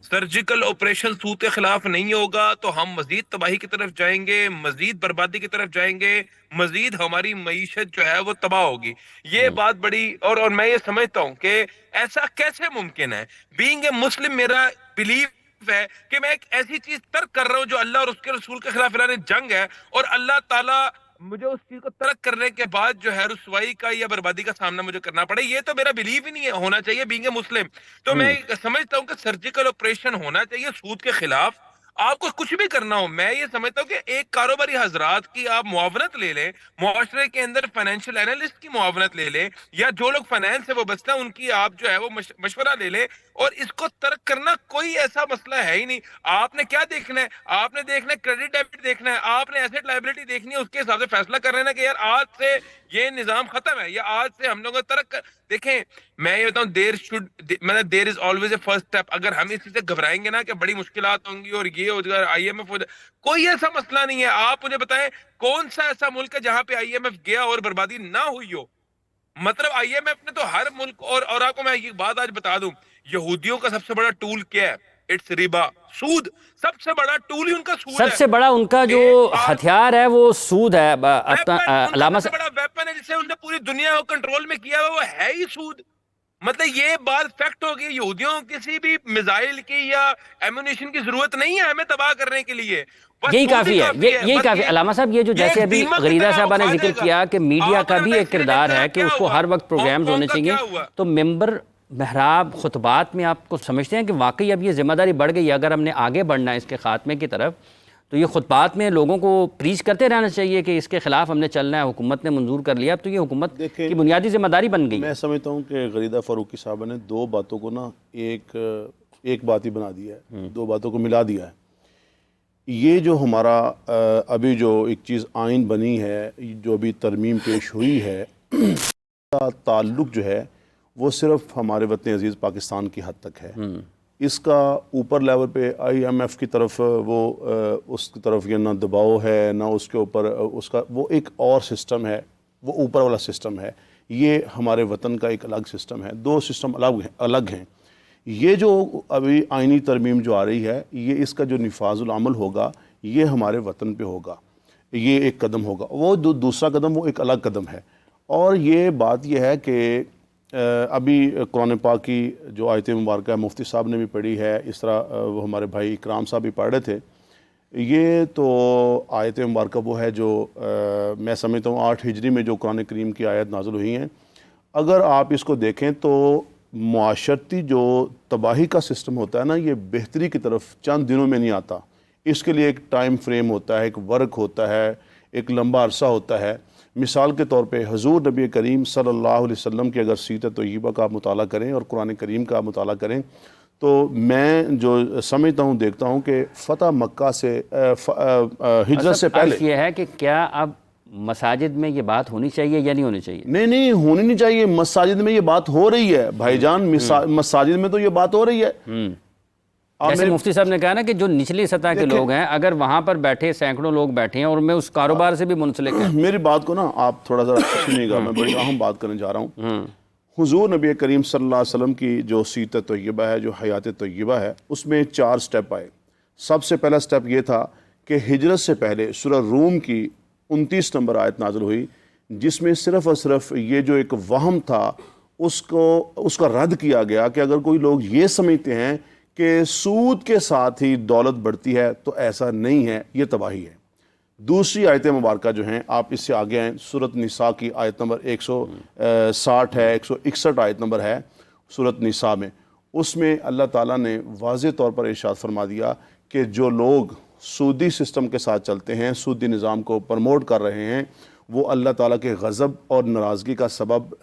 سرجیکل آپریشن سود کے خلاف نہیں ہوگا تو ہم مزید تباہی کی طرف جائیں گے، مزید بربادی کی طرف جائیں گے، مزید ہماری معیشت جو ہے وہ تباہ ہوگی۔ یہ بات بڑی اور میں یہ سمجھتا ہوں کہ ایسا کیسے ممکن ہے؟ بینگ اے مسلم میرا بلیف ہے کہ میں ایک ایسی چیز ترک کر رہا ہوں جو اللہ اور اس کے رسول کے خلاف اعلان جنگ ہے، اور اللہ تعالیٰ مجھے اس چیز کو ترک کرنے کے بعد جو ہے رسوائی کا یا بربادی کا سامنا مجھے کرنا پڑے، یہ تو میرا بلیف ہی نہیں ہے ہونا چاہیے بینگ اے مسلم۔ تو میں سمجھتا ہوں کہ سرجیکل آپریشن ہونا چاہیے سود کے خلاف۔ آپ کو کچھ بھی کرنا ہو، میں یہ سمجھتا ہوں کہ ایک کاروباری حضرات کی آپ معاونت لے لیں، معاشرے کے اندر فائنینشیل اینالسٹ کی معاونت لے لیں، یا جو لوگ فائنینس سے وابستہ ہیں ان کی آپ جو ہے وہ مشورہ لے لیں، اور اس کو ترک کرنا کوئی ایسا مسئلہ ہے ہی نہیں۔ آپ نے کیا دیکھنا ہے؟ آپ نے دیکھنا ہے کریڈٹ ڈیبٹ دیکھنا ہے، آپ نے ایسٹ لائبلٹی دیکھنی ہے، اس کے حساب سے فیصلہ کر رہے ہیں کہ یار آج سے یہ نظام ختم ہے یا آج سے ہم لوگوں ترک دیکھیں میں یہ بتاؤں there is always a first step. اگر ہم اس چیز سے گھبرائیں گے نا کہ بڑی مشکلات ہوں گی اور یہ ہو جائے IMF ہو جائے، کوئی ایسا مسئلہ نہیں ہے۔ آپ مجھے بتائیں کون سا ایسا ملک ہے جہاں پہ IMF گیا اور بربادی نہ ہوئی ہو؟ مطلب IMF نے تو ہر ملک اور آپ کو میں یہ بات آج بتا دوں، یہودیوں کا سب سے بڑا ٹول کیا ہے؟ اٹس ربا، سود۔ سب سے بڑا ٹول ہی ان کا سود ہے، سب سے بڑا ان کا جو ہتھیار ہے وہ سود ہے۔ علامہ سب سے بڑا ویپن ہے جسے انہوں نے پوری دنیا کو کنٹرول میں کیا وہ ہے ہی سود۔ مطلب یہ بات فیکٹ ہوگی، یہودیوں کسی بھی میزائل کی یا ایمونیشن کی ضرورت نہیں ہے ہمیں تباہ کرنے کے لیے، یہی کافی ہے، یہی کافی ہے۔ علامہ صاحب یہ جو جیسے ابھی غریدہ صاحبہ نے ذکر کیا کہ میڈیا کا بھی ایک کردار ہے کہ اس کو ہر وقت پروگرامز ہونے چاہیے، تو ممبر محراب خطبات میں آپ کو سمجھتے ہیں کہ واقعی اب یہ ذمہ داری بڑھ گئی ہے؟ اگر ہم نے آگے بڑھنا ہے اس کے خاتمے کی طرف تو یہ خطبات میں لوگوں کو پریچ کرتے رہنا چاہیے کہ اس کے خلاف ہم نے چلنا ہے، حکومت نے منظور کر لیا، اب تو یہ حکومت کی بنیادی ذمہ داری بن گئی۔ میں سمجھتا ہوں کہ غریدہ فاروقی صاحبہ نے دو باتوں کو نا ایک بات ہی بنا دیا ہے، دو باتوں کو ملا دیا ہے۔ یہ جو ہمارا ابھی جو ایک چیز آئین بنی ہے، جو ابھی ترمیم پیش ہوئی ہے، اس کا تعلق جو ہے وہ صرف ہمارے وطن عزیز پاکستان کی حد تک ہے۔ اس کا اوپر لیول پہ IMF کی طرف وہ اس کی طرف یہ نہ دباؤ ہے، نہ اس کے اوپر اس کا وہ ایک اور سسٹم ہے، وہ اوپر والا سسٹم ہے۔ یہ ہمارے وطن کا ایک الگ سسٹم ہے، دو سسٹم الگ ہیں۔ یہ جو ابھی آئینی ترمیم جو آ رہی ہے، یہ اس کا جو نفاذ العمل ہوگا یہ ہمارے وطن پہ ہوگا، یہ ایک قدم ہوگا، وہ دوسرا قدم وہ ایک الگ قدم ہے۔ اور یہ بات یہ ہے کہ ابھی قرآن پاک کی جو آیت مبارکہ مفتی صاحب نے بھی پڑھی ہے، اس طرح وہ ہمارے بھائی اکرام صاحب بھی پڑھ رہے تھے، یہ تو آیت مبارکہ وہ ہے جو میں سمجھتا ہوں 8 ہجری میں جو قرآن کریم کی آیت نازل ہوئی ہیں، اگر آپ اس کو دیکھیں تو معاشرتی جو تباہی کا سسٹم ہوتا ہے نا، یہ بہتری کی طرف چند دنوں میں نہیں آتا، اس کے لیے ایک ٹائم فریم ہوتا ہے، ایک ورک ہوتا ہے، ایک لمبا عرصہ ہوتا ہے۔ مثال کے طور پہ حضور نبی کریم صلی اللہ علیہ وسلم کی اگر سیرت طیبہ کا آپ مطالعہ کریں اور قرآن کریم کا مطالعہ کریں تو میں جو سمجھتا ہوں دیکھتا ہوں کہ فتح مکہ سے ہجرت سے پہلے یہ ہے کہ کیا اب مساجد میں یہ بات ہونی چاہیے یا نہیں ہونی چاہیے؟ نہیں ہونی نہیں چاہیے، مساجد میں یہ بات ہو رہی ہے بھائی جان، مساجد میں تو یہ بات ہو رہی ہے۔ جیسے مفتی صاحب نے کہا نا کہ جو نچلی سطح کے لوگ ہیں، اگر وہاں پر بیٹھے سینکڑوں لوگ بیٹھے ہیں اور میں اس کاروبار سے بھی منسلک ہیں۔ میری بات کو نا آپ تھوڑا سا سنیے گا، میں بڑی اہم بات کرنے جا رہا ہوں۔ حضور نبی کریم صلی اللہ علیہ وسلم کی جو سیرت طیبہ ہے، جو حیات طیبہ ہے، اس میں 4 سٹیپ آئے۔ سب سے پہلا سٹیپ یہ تھا کہ ہجرت سے پہلے سورہ روم کی 29 نمبر آیت نازل ہوئی، جس میں صرف اور صرف یہ جو ایک وہم تھا اس کا رد کیا گیا کہ اگر کوئی لوگ یہ سمجھتے ہیں کہ سود کے ساتھ ہی دولت بڑھتی ہے تو ایسا نہیں ہے، یہ تباہی ہے۔ دوسری آیت مبارکہ جو ہیں، آپ اس سے آگے ہیں، سورۃ نساء کی آیت نمبر 160 ہے، 161 آیت نمبر ہے سورۃ نساء میں، اس میں اللہ تعالیٰ نے واضح طور پر ارشاد فرما دیا کہ جو لوگ سودی سسٹم کے ساتھ چلتے ہیں، سودی نظام کو پرموٹ کر رہے ہیں، وہ اللہ تعالیٰ کے غضب اور ناراضگی کا سبب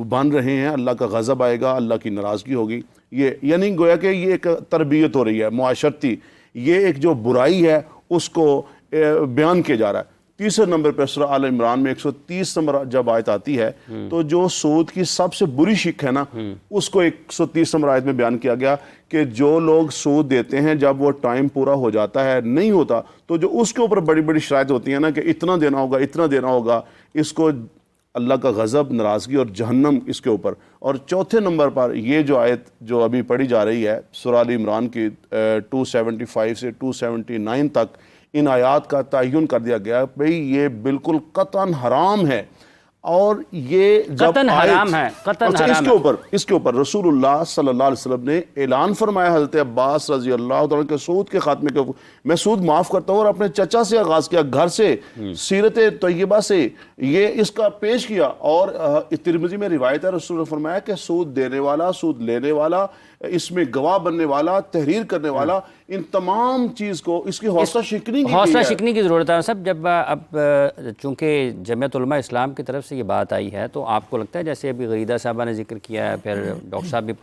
بن رہے ہیں۔ اللہ کا غضب آئے گا، اللہ کی ناراضگی ہوگی۔ یہ یعنی گویا کہ یہ ایک تربیت ہو رہی ہے معاشرتی، یہ ایک جو برائی ہے اس کو بیان کیا جا رہا ہے۔ تیسرے نمبر پہ سورہ آل عمران میں 130 نمبر جب آیت آتی ہے تو جو سود کی سب سے بری شک ہے نا، اس کو 130 نمبر آیت میں بیان کیا گیا کہ جو لوگ سود دیتے ہیں جب وہ ٹائم پورا ہو جاتا ہے، نہیں ہوتا، تو جو اس کے اوپر بڑی بڑی شرائط ہوتی ہیں نا کہ اتنا دینا ہوگا، اتنا دینا ہوگا، اس کو اللہ کا غضب، ناراضگی اور جہنم اس کے اوپر۔ اور چوتھے نمبر پر یہ جو آیت جو ابھی پڑھی جا رہی ہے سورہ آل عمران کی 275 سے 279 تک، ان آیات کا تعین کر دیا گیا بھئی یہ بالکل قطعاً حرام ہے۔ اور یہ جب قطعاً حرام ہے، قطعاً اچھا حرام ہے۔ اس کے اوپر رسول اللہ صلی اللہ علیہ وسلم نے اعلان فرمایا، حضرت عباس رضی اللہ تعالیٰ کے سود کے خاتمے کے، میں سود معاف کرتا ہوں، اور اپنے چچا سے آغاز کیا، گھر سے، سیرت طیبہ سے یہ اس کا پیش کیا۔ اور ترمذی میں روایت ہے، رسول نے فرمایا کہ سود دینے والا، سود لینے والا، اس میں گواہ بننے والا، تحریر کرنے والا، ان تمام چیز کو اس کی حوصلہ شکنی کی ضرورت ہے۔ سب جب اب چونکہ جمعیت علماء اسلام کی طرف سے یہ بات آئی ہے تو آپ کو لگتا ہے، جیسے ابھی غیدہ صاحبہ نے ذکر کیا ہے، پھر ڈاکٹر صاحب بھی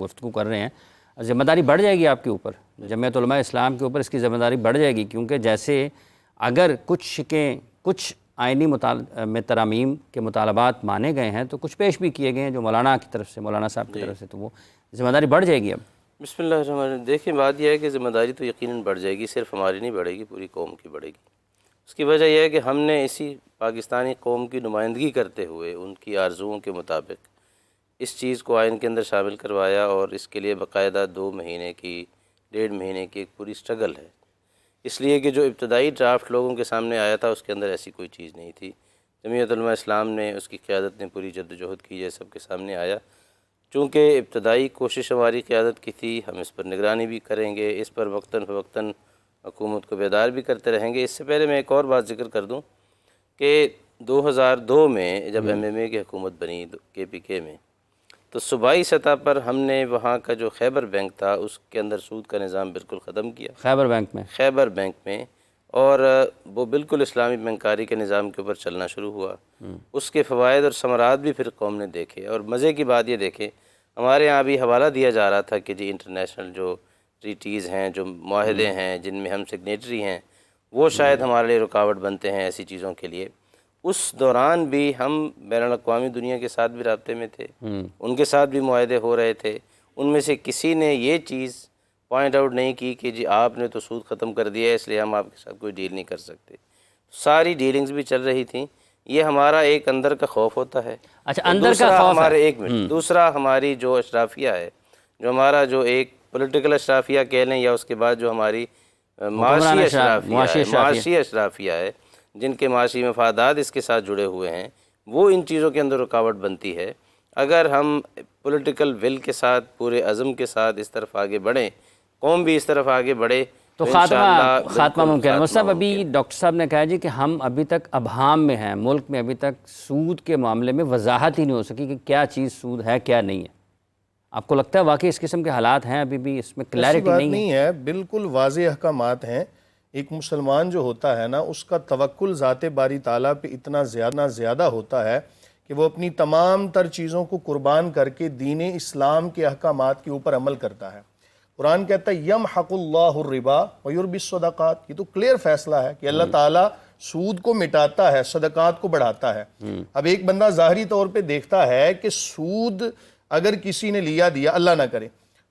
گفتگو کر رہے ہیں، ذمہ داری بڑھ جائے گی آپ کے اوپر، جمعیت علماء اسلام کے اوپر اس کی ذمہ داری بڑھ جائے گی؟ کیونکہ جیسے اگر کچھ شکیں، کچھ آئینی میں ترامیم کے مطالبات مانے گئے ہیں تو کچھ پیش بھی کیے گئے ہیں جو مولانا کی طرف سے، مولانا صاحب کی طرف سے، تو وہ ذمہ داری بڑھ جائے گی اب؟ بسم اللہ الرحمن الرحیم۔ دیکھیں بات یہ ہے کہ ذمہ داری تو یقیناً بڑھ جائے گی، صرف ہماری نہیں بڑھے گی، پوری قوم کی بڑھے گی۔ اس کی وجہ یہ ہے کہ ہم نے اسی پاکستانی قوم کی نمائندگی کرتے ہوئے ان کی آرزوؤں کے مطابق اس چیز کو آئین کے اندر شامل کروایا، اور اس کے لیے باقاعدہ 2 مہینے کی، 1.5 مہینے کی ایک پوری سٹرگل ہے۔ اس لیے کہ جو ابتدائی ڈرافٹ لوگوں کے سامنے آیا تھا اس کے اندر ایسی کوئی چیز نہیں تھی۔ جمعیت علماء اسلام نے، اس کی قیادت نے پوری جدوجہد کی ہے، سب کے سامنے آیا۔ چونکہ ابتدائی کوشش ہماری قیادت کی تھی، ہم اس پر نگرانی بھی کریں گے، اس پر وقتاً فوقتاً حکومت کو بیدار بھی کرتے رہیں گے۔ اس سے پہلے میں ایک اور بات ذکر کر دوں کہ 2002 میں جب MMA کی حکومت بنی KPK میں، تو صوبائی سطح پر ہم نے وہاں کا جو خیبر بینک تھا اس کے اندر سود کا نظام بالکل ختم کیا، خیبر بینک میں، اور وہ بالکل اسلامی بینکاری کے نظام کے اوپر چلنا شروع ہوا۔ اس کے فوائد اور ثمرات بھی پھر قوم نے دیکھے۔ اور مزے کی بات یہ دیکھیں، ہمارے یہاں بھی حوالہ دیا جا رہا تھا کہ جی انٹرنیشنل جو ٹریٹیز ہیں، جو معاہدے ہیں جن میں ہم سگنیٹری ہیں، وہ شاید ہمارے لیے رکاوٹ بنتے ہیں ایسی چیزوں کے لیے۔ اس دوران بھی ہم بین الاقوامی دنیا کے ساتھ بھی رابطے میں تھے، ان کے ساتھ بھی معاہدے ہو رہے تھے۔ ان میں سے کسی نے یہ چیز پوائنٹ آؤٹ نہیں کی کہ جی آپ نے تو سود ختم کر دیا ہے اس لیے ہم آپ کے ساتھ کوئی ڈیل نہیں کر سکتے۔ ساری ڈیلنگز بھی چل رہی تھیں۔ یہ ہمارا ایک اندر کا خوف ہوتا ہے۔ اچھا، اندر کا خوف ہمارے ایک منٹ، دوسرا ہماری جو اشرافیہ ہے، جو ہمارا جو ایک پولیٹیکل اشرافیہ کہہ لیں، یا اس کے بعد جو ہماری معاشی اشرافیہ ہے، جن کے معاشی مفادات اس کے ساتھ جڑے ہوئے ہیں، وہ ان چیزوں کے اندر رکاوٹ بنتی ہے اگر ہم پولیٹیکل ول کے ساتھ پورے عزم کے ساتھ اس طرف آگے بڑھیں، قوم بھی اس طرف آگے بڑھے تو انشاءاللہ خاتمہ ممکن ہے۔ خاتمہ مصطفیٰ ابھی ممکن ہے۔ ڈاکٹر صاحب نے کہا جی کہ ہم ابھی تک ابہام میں ہیں، ملک میں ابھی تک سود کے معاملے میں وضاحت ہی نہیں ہو سکی کہ کیا چیز سود ہے کیا نہیں ہے۔ آپ کو لگتا ہے واقعی اس قسم کے حالات ہیں، ابھی بھی اس میں ایسی کلیئرٹی بات نہیں ہے؟ ہے، بالکل واضح احکامات ہیں۔ ایک مسلمان جو ہوتا ہے نا، اس کا توکل ذات باری تعالیٰ پہ اتنا زیادہ ہوتا ہے کہ وہ اپنی تمام تر چیزوں کو قربان کر کے دین اسلام کے احکامات کے اوپر عمل کرتا ہے۔ قرآن کہتا ہے یمحق اللہ الربا ویربی الصدقات، یہ تو کلیئر فیصلہ ہے کہ اللہ تعالیٰ سود کو مٹاتا ہے، صدقات کو بڑھاتا ہے۔ اب ایک بندہ ظاہری طور پہ دیکھتا ہے کہ سود اگر کسی نے لیا دیا، اللہ نہ کرے،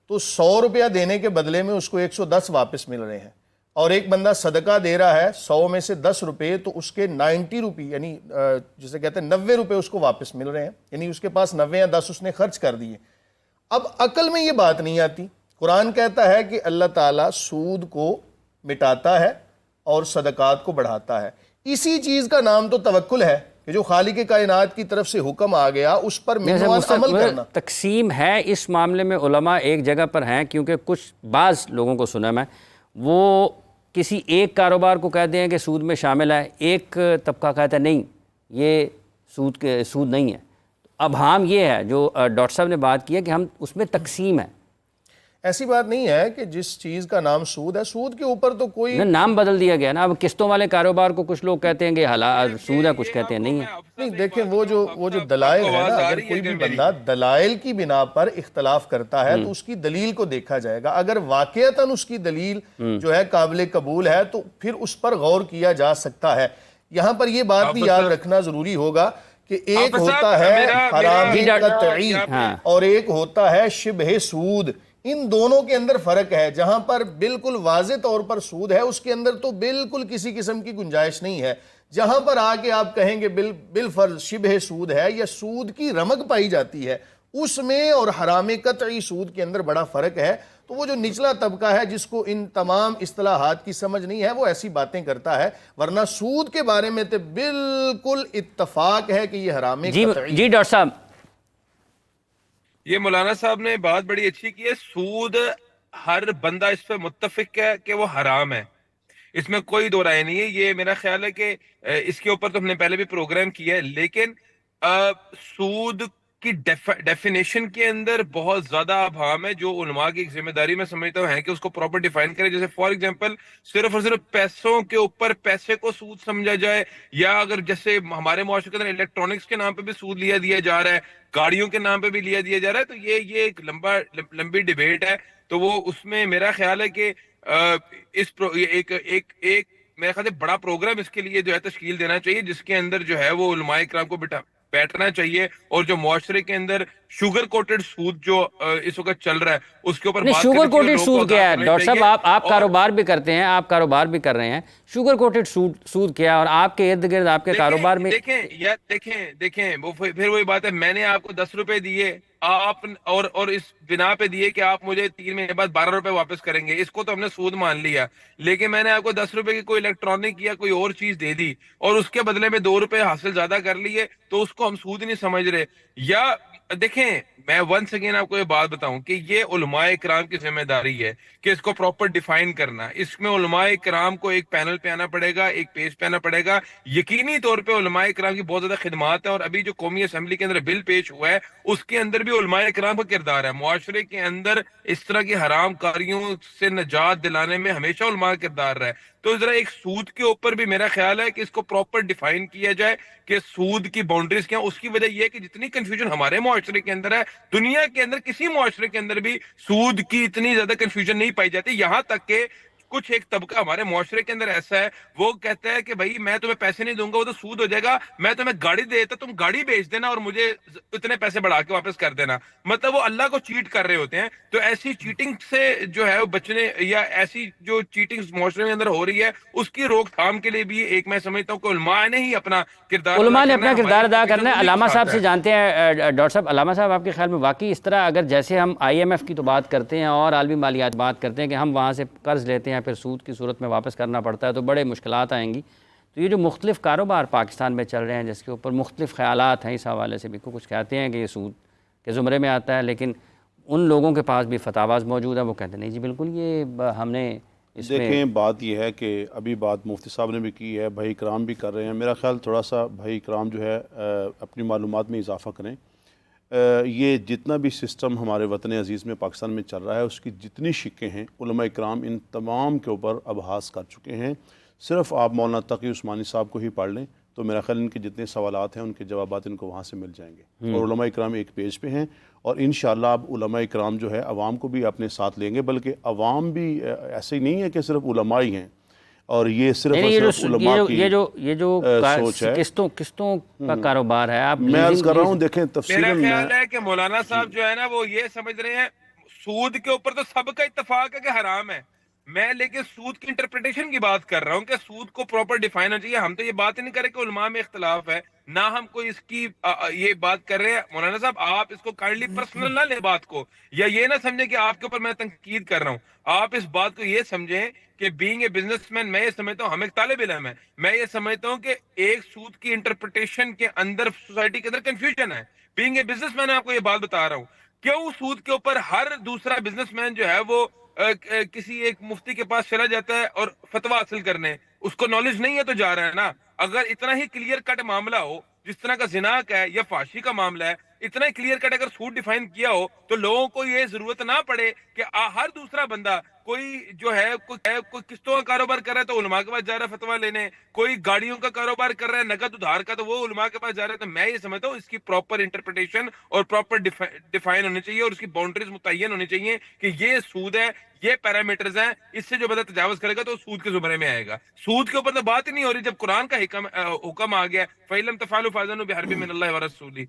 تو 100 روپیہ دینے کے بدلے میں اس کو 110 واپس مل رہے ہیں، اور ایک بندہ صدقہ دے رہا ہے 100 میں سے 10 روپے، تو اس کے 90 روپے یعنی جسے کہتے ہیں 90 روپے اس کو واپس مل رہے ہیں، یعنی اس کے پاس 90 یا 10 اس نے خرچ کر دیے۔ اب عقل میں یہ بات نہیں آتی۔ قرآن کہتا ہے کہ اللہ تعالیٰ سود کو مٹاتا ہے اور صدقات کو بڑھاتا ہے۔ اسی چیز کا نام تو توکل ہے کہ جو خالق کائنات کی طرف سے حکم آ گیا اس پر منوان عمل کرنا۔ تقسیم ہے اس معاملے میں، علماء ایک جگہ پر ہیں، کیونکہ کچھ بعض لوگوں کو سنا میں وہ کسی ایک کاروبار کو کہتے ہیں کہ سود میں شامل ہے، ایک طبقہ کہتا ہے نہیں یہ سود نہیں ہے۔ ابہام یہ ہے جو ڈاکٹر صاحب نے بات کی ہے کہ ہم اس میں تقسیم ہے۔ ایسی بات نہیں ہے کہ جس چیز کا نام سود ہے، سود کے اوپر تو کوئی نام بدل دیا گیا نا، اب قسطوں والے کاروبار کو کچھ لوگ کہتے ہیں کہ سود ہے، کچھ کہتے ہیں نہیں ہے۔ نہیں، دیکھیں وہ جو دلائل ہے نا، اگر کوئی بھی بندہ دلائل کی بنا پر اختلاف کرتا ہے تو اس کی دلیل کو دیکھا جائے گا۔ اگر واقعتاً اس کی دلیل جو ہے قابل قبول ہے تو پھر اس پر غور کیا جا سکتا ہے۔ یہاں پر یہ بات بھی یاد رکھنا ضروری ہوگا کہ ایک ہوتا ہے حرام قطعی اور ایک ہوتا ہے شبہ سود۔ ان دونوں کے اندر فرق ہے۔ جہاں پر بالکل واضح طور پر سود ہے اس کے اندر تو بالکل کسی قسم کی گنجائش نہیں ہے۔ جہاں پر آ کے آپ کہیں گے بالفرض شبہ سود ہے یا سود کی رمق پائی جاتی ہے، اس میں اور حرام قطعی سود کے اندر بڑا فرق ہے۔ تو وہ جو نچلا طبقہ ہے جس کو ان تمام اصطلاحات کی سمجھ نہیں ہے وہ ایسی باتیں کرتا ہے، ورنہ سود کے بارے میں تو بالکل اتفاق ہے کہ یہ حرام قطعی۔ جی ڈاکٹر صاحب، یہ مولانا صاحب نے بات بڑی اچھی کی ہے۔ سود ہر بندہ اس پہ متفق ہے کہ وہ حرام ہے، اس میں کوئی دو رائے نہیں ہے۔ یہ میرا خیال ہے کہ اس کے اوپر تو ہم نے پہلے بھی پروگرام کیا ہے، لیکن سود کی ڈیفینیشن کے اندر بہت زیادہ ابہام ہے جو علماء کی ذمہ داری میں سمجھتا ہوں ہے کہ اس کو پراپر ڈیفائن کرے۔ جیسے فار ایگزامپل صرف اور صرف پیسوں کے اوپر پیسے کو سود سمجھا جائے، یا اگر جیسے ہمارے معاشرے کے اندر الیکٹرانکس کے نام پہ بھی سود لیا دیا جا رہا ہے، گاڑیوں کے نام پہ بھی لیا دیا جا رہا ہے، تو یہ ایک لمبی ڈیبیٹ ہے۔ تو وہ اس میں میرا خیال ہے کہ ایک میرے خیال سے بڑا پروگرام اس کے لیے جو ہے تشکیل دینا چاہیے، جس کے اندر جو ہے وہ علماء کرام کو بیٹھنا چاہیے، اور جو معاشرے کے اندر شوگر کوٹڈ سود جو اس وقت چل رہا ہے اس کے اوپر بات کرنی چاہیے۔ شوگر کوٹڈ سود کیا ہے ڈاکٹر صاحب؟ آپ کاروبار بھی کرتے ہیں، آپ کاروبار بھی کر رہے ہیں، شوگر کوٹڈ سود کیا ہے؟ اور آپ کے ارد گرد آپ کے کاروبار میں دیکھیں وہ پھر وہی بات ہے، میں نے آپ کو 10 روپے دیے آپ اور اس بنا پہ دیے کہ آپ مجھے 3 مہینے بعد 12 روپے واپس کریں گے، اس کو تو ہم نے سود مان لیا۔ لیکن میں نے آپ کو 10 روپے کی کوئی الیکٹرانک یا کوئی اور چیز دے دی اور اس کے بدلے میں 2 روپے حاصل زیادہ کر لیے، تو اس کو ہم سود نہیں سمجھ رہے۔ یا دیکھیں میں ونس اگین آپ کو یہ بات بتاؤں کہ یہ علماء کرام کی ذمہ داری ہے کہ اس کو پراپر ڈیفائن کرنا۔ اس میں علماء کرام کو ایک پینل پہ آنا پڑے گا، ایک پیج پہ آنا پڑے گا۔ یقینی طور پہ علماء کرام کی بہت زیادہ خدمات ہیں، اور ابھی جو قومی اسمبلی کے اندر بل پیش ہوا ہے اس کے اندر بھی علماء کرام کا کردار ہے۔ معاشرے کے اندر اس طرح کی حرام کاریوں سے نجات دلانے میں ہمیشہ علماء کا کردار رہا ہے۔ تو ذرا ایک سود کے اوپر بھی میرا خیال ہے کہ اس کو پراپر ڈیفائن کیا جائے کہ سود کی باؤنڈریز کیا ہیں۔ اس کی وجہ یہ ہے کہ جتنی کنفیوژن ہمارے معاشرے کے اندر ہے، دنیا کے اندر کسی معاشرے کے اندر بھی سود کی اتنی زیادہ کنفیوژن نہیں پائی جاتی۔ یہاں تک کہ کچھ ایک طبقہ ہمارے معاشرے کے اندر ایسا ہے، وہ کہتا ہے کہ بھائی میں تمہیں پیسے نہیں دوں گا، وہ تو سود ہو جائے گا، میں تمہیں گاڑی دے دیتا، تم گاڑی بیچ دینا اور مجھے اتنے پیسے بڑھا کے واپس کر دینا۔ مطلب وہ اللہ کو چیٹ کر رہے ہوتے ہیں۔ تو ایسی چیٹنگ سے جو ہے وہ بچنے، یا ایسی جو چیٹنگ معاشرے میں اندر ہو رہی ہے اس کی روک تھام کے لیے بھی ایک میں سمجھتا ہوں کہ علماء نے ہی اپنا کردار علماء نے اپنا کردار ادا کرنا ہے۔ علامہ صاحب سے جانتے ہیں ڈاکٹر صاحب، علامہ صاحب آپ کے خیال میں واقعی اس طرح اگر جیسے ہم IMF کی تو بات کرتے ہیں اور عالمی مالیات بات کرتے ہیں کہ ہم وہاں سے قرض لیتے ہیں پھر سود کی صورت میں واپس کرنا پڑتا ہے تو بڑے مشکلات آئیں گی، تو یہ جو مختلف کاروبار پاکستان میں چل رہے ہیں جس کے اوپر مختلف خیالات ہیں اس حوالے سے بھی کچھ کہتے ہیں کہ یہ سود کے زمرے میں آتا ہے، لیکن ان لوگوں کے پاس بھی فتاواز موجود ہیں، وہ کہتے ہیں نہیں جی بالکل یہ ہم نے اس میں دیکھیں بات یہ ہے کہ ابھی بات مفتی صاحب نے بھی کی ہے، بھائی اکرام بھی کر رہے ہیں، میرا خیال تھوڑا سا بھائی اکرام جو ہے اپنی معلومات میں اضافہ کریں۔ یہ جتنا بھی سسٹم ہمارے وطن عزیز میں پاکستان میں چل رہا ہے، اس کی جتنی شقیں ہیں علماء اکرام ان تمام کے اوپر ابحاث کر چکے ہیں۔ صرف آپ مولانا تقی عثمانی صاحب کو ہی پڑھ لیں تو میرا خیال ان کے جتنے سوالات ہیں ان کے جوابات ان کو وہاں سے مل جائیں گے، اور علماء اکرام ایک پیج پہ ہیں، اور انشاءاللہ اب علماء اکرام جو ہے عوام کو بھی اپنے ساتھ لیں گے، بلکہ عوام بھی ایسے ہی نہیں ہے کہ صرف علماء ہی ہیں اور یہ صرف علماء کی یہ جو سوچ ہے۔ قسطوں کا کاروبار ہے، آپ میں عرض کر رہا ہوں دیکھیں میرا تفصیلاً خیال ہے کہ مولانا صاحب جو ہے نا وہ یہ سمجھ رہے ہیں سود کے اوپر تو سب کا اتفاق ہے کہ حرام ہے، میں لیکن سود کی انٹرپریٹیشن کی بات کر رہا ہوں کہ سود کو پراپر ڈیفائن ہونا چاہیے۔ ہم تو یہ بات ہی نہیں کر رہے کہ علماء میں اختلاف ہے، نہ ہم کوئی اس کی یہ بات کر رہے ہیں۔ مولانا صاحب آپ اس کو کائنڈلی پرسنل نہ لیں بات کو، یا یہ نہ سمجھیں کہ آپ کے اوپر میں تنقید کر رہا ہوں۔ آپ اس بات کو یہ سمجھیں کہ بینگ اے بزنس مین، میں یہ سمجھتا ہوں، ہم ایک طالب علم ہے، میں یہ سمجھتا ہوں کہ ایک سود کی انٹرپریٹیشن کے اندر سوسائٹی کے اندر کنفیوژن ہے۔ بینگ اے بزنس مین آپ کو یہ بات بتا رہا ہوں، کیوں سود کے اوپر ہر دوسرا بزنس مین جو ہے وہ کسی ایک مفتی کے پاس چلا جاتا ہے اور فتویٰ حاصل کرنے، اس کو نالج نہیں ہے تو جا رہا ہے نا۔ اگر اتنا ہی کلیئر کٹ معاملہ ہو جس طرح کا زنا کا ہے یا فحشی کا معاملہ ہے، اتنا ہی کلیئر کٹ اگر سود ڈیفائن کیا ہو تو لوگوں کو یہ ضرورت نہ پڑے کہ ہر دوسرا بندہ کوئی جو ہے کوئی قسطوں کا کاروبار کر رہا ہے تو علماء کے پاس جا رہا ہے فتویٰ لینے، کوئی گاڑیوں کا کاروبار کر رہا ہے نقد ادھار کا تو وہ علماء کے پاس جا رہا ہے۔ تو میں یہ سمجھتا ہوں اس کی پراپر انٹرپریٹیشن اور پراپر ڈیفائن ہونی چاہیے، اور اس کی باؤنڈریز متعین ہونی چاہیے کہ یہ سود ہے، یہ پیرامیٹرز ہیں، اس سے جو بندہ تجاوز کرے گا تو سود کے زمرے میں آئے گا۔ سود کے اوپر تو بات ہی نہیں ہو رہی جب قرآن کا حکم آ گیا فَإِن تَفْعَلُوا فَأْذَنُوا بِحَرْبٍ مِّنَ اللَّهِ وَرَسُولِهِ۔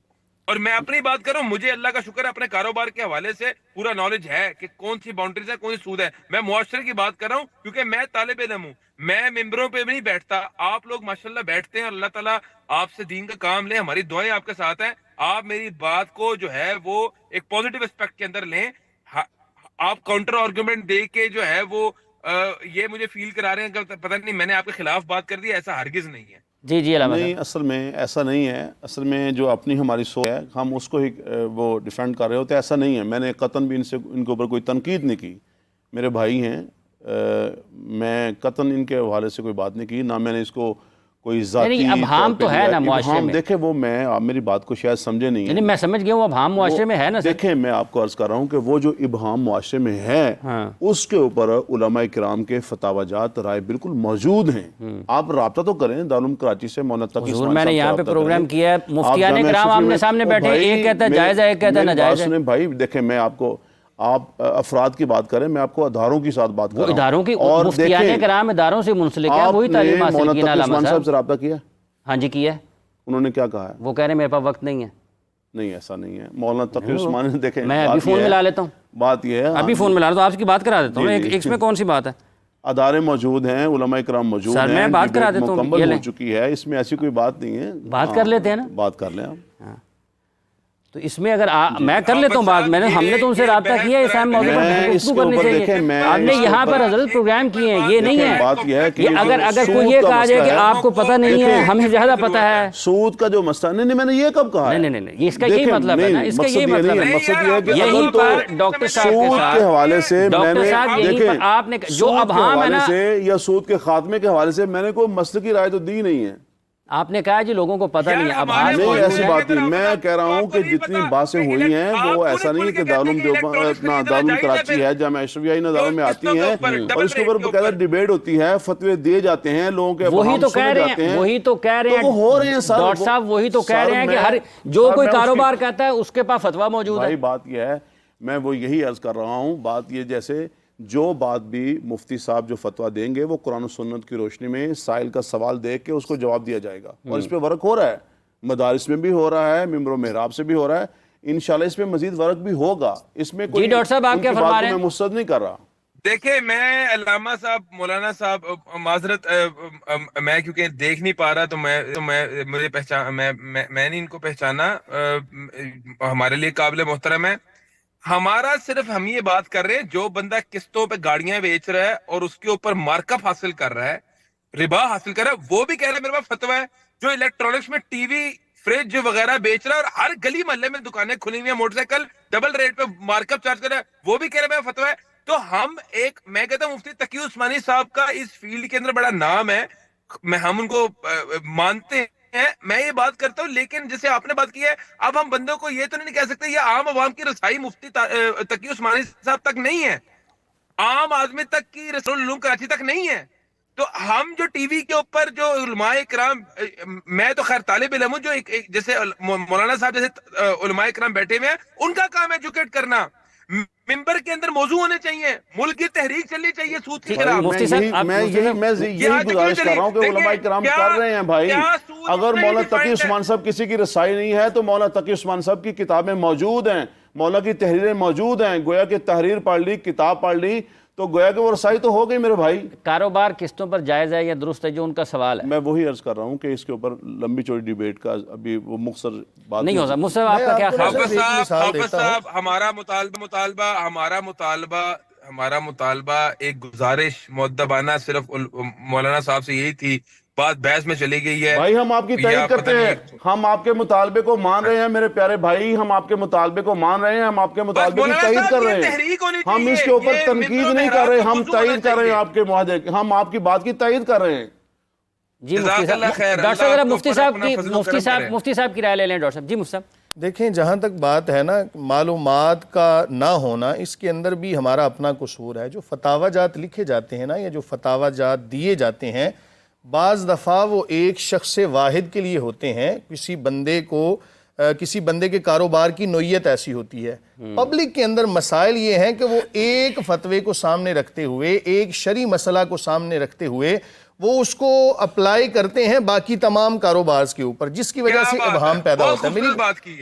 اور میں اپنی بات کر رہا ہوں، مجھے اللہ کا شکر ہے اپنے کاروبار کے حوالے سے پورا نالج ہے کہ کون سی باؤنڈریز ہے، کون سی سود ہے۔ میں معاشرے کی بات کر رہا ہوں کیونکہ میں طالب علم ہوں، میں ممبروں پہ بھی نہیں بیٹھتا، آپ لوگ ماشاءاللہ بیٹھتے ہیں، اللہ تعالیٰ آپ سے دین کا کام لیں، ہماری دعائیں آپ کے ساتھ ہیں۔ آپ میری بات کو جو ہے وہ ایک پازیٹیو اسپیکٹ کے اندر لیں، آپ کاؤنٹر آرگومنٹ دے کے جو ہے وہ یہ مجھے فیل کرا رہے ہیں کہ پتہ نہیں میں نے آپ کے خلاف بات کر دی، ایسا ہرگز نہیں ہے۔ جی علامہ نہیں، اصل میں ایسا نہیں ہے، اصل میں جو اپنی ہماری سوچ ہے ہم اس کو ہی وہ ڈیفینڈ کر رہے ہوتے ہیں، ایسا نہیں ہے۔ میں نے قطعاً بھی ان کے اوپر کوئی تنقید نہیں کی، میرے بھائی ہیں، میں قطعاً ان کے حوالے سے کوئی بات نہیں کی، نہ میں نے اس کو کوئی ذاتی ابہام تو ہے نا معاشرے میں۔ دیکھیں وہ میں آپ میری بات کو شاید سمجھے نہیں یعنی میں سمجھ گیا ہوں ابہام معاشرے میں ہے نا۔ دیکھیں میں آپ کو عرض کر رہا ہوں کہ وہ جو ابہام معاشرے میں ہے اس کے اوپر علماء کرام کے فتاوی جات رائے بالکل موجود ہیں۔ آپ رابطہ تو کریں دارالعلوم کراچی سے، مولانا تقی عثمانی صاحب میں نے یہاں پہ پروگرام کیا ہے، مفتیان کرام آمنے سامنے بیٹھے، ایک کہتا ہے جائز ہے، ایک کہتا ہے ناجائز ہے۔ بھائی دیکھیں میں آپ کو، آپ افراد کی بات کریں، میں آپ کو اداروں کی ساتھ بات کر رہا ہوں۔ اداروں کی، مفتیان کرام اداروں سے منسلک ہے، وہی تعلیم حاصل کی نا علامہ صاحب سے رابطہ کیا؟ ہاں جی کیا ہے۔ انہوں نے کیا کہا ہے؟ وہ کہہ رہے ہیں میرے پاس وقت نہیں ہے۔ نہیں ایسا نہیں ہے، مولانا تقی عثمانی نے دیکھیں، میں ابھی فون ملا لیتا ہوں، بات یہ ہے، ابھی فون ملا لیتا ہوں، آپ کی بات کرا دیتا ہوں، اس میں کون سی بات ہے؟ ادارے موجود ہیں، علماء کرام موجود ہیں، میں بات کرا دیتا ہوں، مکمل ہو چکی ہے، اس میں ایسی کوئی بات نہیں ہے۔ بات کر لیتے ہیں نا، بات کر لیں آپ۔ تو اس میں اگر میں کر لیتا ہوں بات، ہم نے تو ان سے رابطہ کیا ہے اس اہم موضوع پر گفتگو کرنی چاہیے۔ آپ نے یہاں پر حضرت پروگرام کیے ہیں، یہ نہیں ہے اگر کوئی یہ کہا جائے کہ آپ کو پتہ نہیں ہے، ہمیں زیادہ پتہ ہے۔ سود کا جو مسئلہ، نہیں میں نے یہ کب کہا ہے؟ نہیں اس کا یہی مطلب ہے نا، اس کا یہی مطلب ہے، مقصد یہ ہے کہ یہیں پر ڈاکٹر صاحب سود کے حوالے سے میں نے دیکھیں آپ نے جو ابہام ہے نا، یا سود کے خاتمے کے حوالے سے میں نے کوئی مسلکی رائے تو دی نہیں ہے۔ آپ نے کہا جی لوگوں کو پتہ نہیں ہے، اب نہیں ایسی بات نہیں، میں کہہ رہا ہوں کہ جتنی باتیں ہوئی ہیں وہ ایسا نہیں ہے کہ دارالعلوم کراچی ہے، جامعہ اشرفیہ ان اداروں میں آتی ہیں اور اس کے اوپر باقاعدہ ڈیبیٹ ہوتی ہے، فتوے دیے جاتے ہیں، لوگوں کے وہی تو کہہ رہے ہیں، وہی تو کہہ رہے ہیں ہو رہے ہیں سر، ڈاکٹر صاحب وہی تو کہہ رہے ہیں کہ ہر جو کوئی کاروبار کہتا ہے اس کے پاس فتویٰ موجود ہے۔ بھائی بات یہ ہے، میں وہ یہی عرض کر رہا ہوں، بات یہ جیسے جو بات بھی مفتی صاحب جو فتویٰ دیں گے وہ قرآن و سنت کی روشنی میں سائل کا سوال دیکھ کے اس کو جواب دیا جائے گا، اور اس پہ ورک ہو رہا ہے، مدارس میں بھی ہو رہا ہے، ممبر و محراب سے بھی ہو رہا ہے، انشاءاللہ اس پہ مزید ورک بھی ہوگا۔ اس میں کوئی ڈاکٹر صاحب آپ کیا فرما رہے ہیں؟ میں مستد نہیں کر رہا۔ دیکھیں میں علامہ صاحب، مولانا صاحب، معذرت میں کیونکہ دیکھ نہیں پا رہا تو مجھے پہچان، میں نہیں ان کو پہچانا، ہمارے لیے قابل محترم ہے۔ ہمارا صرف ہم یہ بات کر رہے ہیں جو بندہ قسطوں پہ گاڑیاں بیچ رہا ہے اور اس کے اوپر مارک اپ حاصل کر رہا ہے، ربا حاصل کر رہا ہے، وہ بھی کہہ رہا ہے میرے پاس فتویٰ ہے۔ جو الیکٹرانکس میں ٹی وی فریج وغیرہ بیچ رہا ہے اور ہر گلی محلے میں دکانیں کھلی ہوئی ہیں, موٹر سائیکل ڈبل ریٹ پہ مارک اپ چارج کر رہا ہے, وہ بھی کہہ رہے ہیں فتویٰ ہے. تو ہم میں کہتا ہوں مفتی تقی عثمانی صاحب کا اس فیلڈ کے اندر بڑا نام ہے, ہم ان کو مانتے ہیں, میں یہ بات کرتا ہوں, لیکن جیسے آپ نے بات کی ہے, اب ہم بندوں کو یہ تو نہیں کہہ سکتے یہ عام عوام کی رسائی مفتی تقی عثمانی صاحب تک نہیں ہے, عام آدمی تک کی رسول العلوم کراچی تک نہیں ہے. تو ہم جو ٹی وی کے اوپر جو علماء کرام, میں تو خیر طالب علم ہوں, جو جیسے مولانا صاحب جیسے علماء کرام بیٹھے ہوئے ہیں, ان کا کام ایجوکیٹ کرنا. ممبر کے اندر موضوع ہونے چاہیے, ملک کی تحریک چلنی چاہیے سود کے خلاف. مفتی صاحب میں یہی گزارش کر رہا ہوں کہ علماء کرام کر رہے ہیں بھائی. اگر مولانا تقی عثمان صاحب کسی کی رسائی نہیں ہے تو مولانا تقی عثمان صاحب کی کتابیں موجود ہیں, مولانا کی تحریریں موجود ہیں, گویا کہ تحریر پڑھ لی, کتاب پڑھ لی, تو گویا کہ وہ رسائی تو ہو گئی میرے بھائی. کاروبار قسطوں پر جائز ہے یا درست ہے, جو ان کا سوال ہے. میں وہی عرض کر رہا ہوں کہ اس کے اوپر لمبی چوڑی ڈیبیٹ کا ابھی وہ مختصر بات نہیں ہو سکتا. مجھ سے آپ کا کیا خیال ہے؟ حافظ صاحب ہمارا مطالبہ ایک گزارش مؤدبانہ صرف مولانا صاحب سے یہی تھی, بات بحث میں چلی گئی ہے. بھائی ہم آپ کی تائید کرتے ہیں, ہم آپ کے مطالبے کو مان رہے ہیں میرے پیارے بھائی, ہم آپ کے مطالبے کو مان رہے ہیں, ہم آپ کے مطالبے کی تائید کر رہے ہیں, ہم اس کے اوپر تنقید نہیں کر رہے, ہم تائید کر رہے ہیں آپ کے معاہدے, ہم آپ کی بات کی تائید کر رہے ہیں. جی مفتی صاحب, ڈاکٹر صاحب مفتی صاحب کی رائے لے لیں. ڈاکٹر صاحب, جی مفتی صاحب. دیکھیں جہاں تک بات ہے نا معلومات کا نہ ہونا, اس کے اندر بھی ہمارا اپنا قصور ہے. جو فتاوی جات لکھے جاتے ہیں نا, یا جو فتاوی جات دیے جاتے ہیں, بعض دفعہ وہ ایک شخص واحد کے لیے ہوتے ہیں. کسی بندے کے کاروبار کی نوعیت ایسی ہوتی ہے. پبلک کے اندر مسائل یہ ہیں کہ وہ ایک فتوے کو سامنے رکھتے ہوئے, ایک شرعی مسئلہ کو سامنے رکھتے ہوئے وہ اس کو اپلائی کرتے ہیں باقی تمام کاروبار کے اوپر, جس کی وجہ سے ابہام پیدا ہوتا ہے.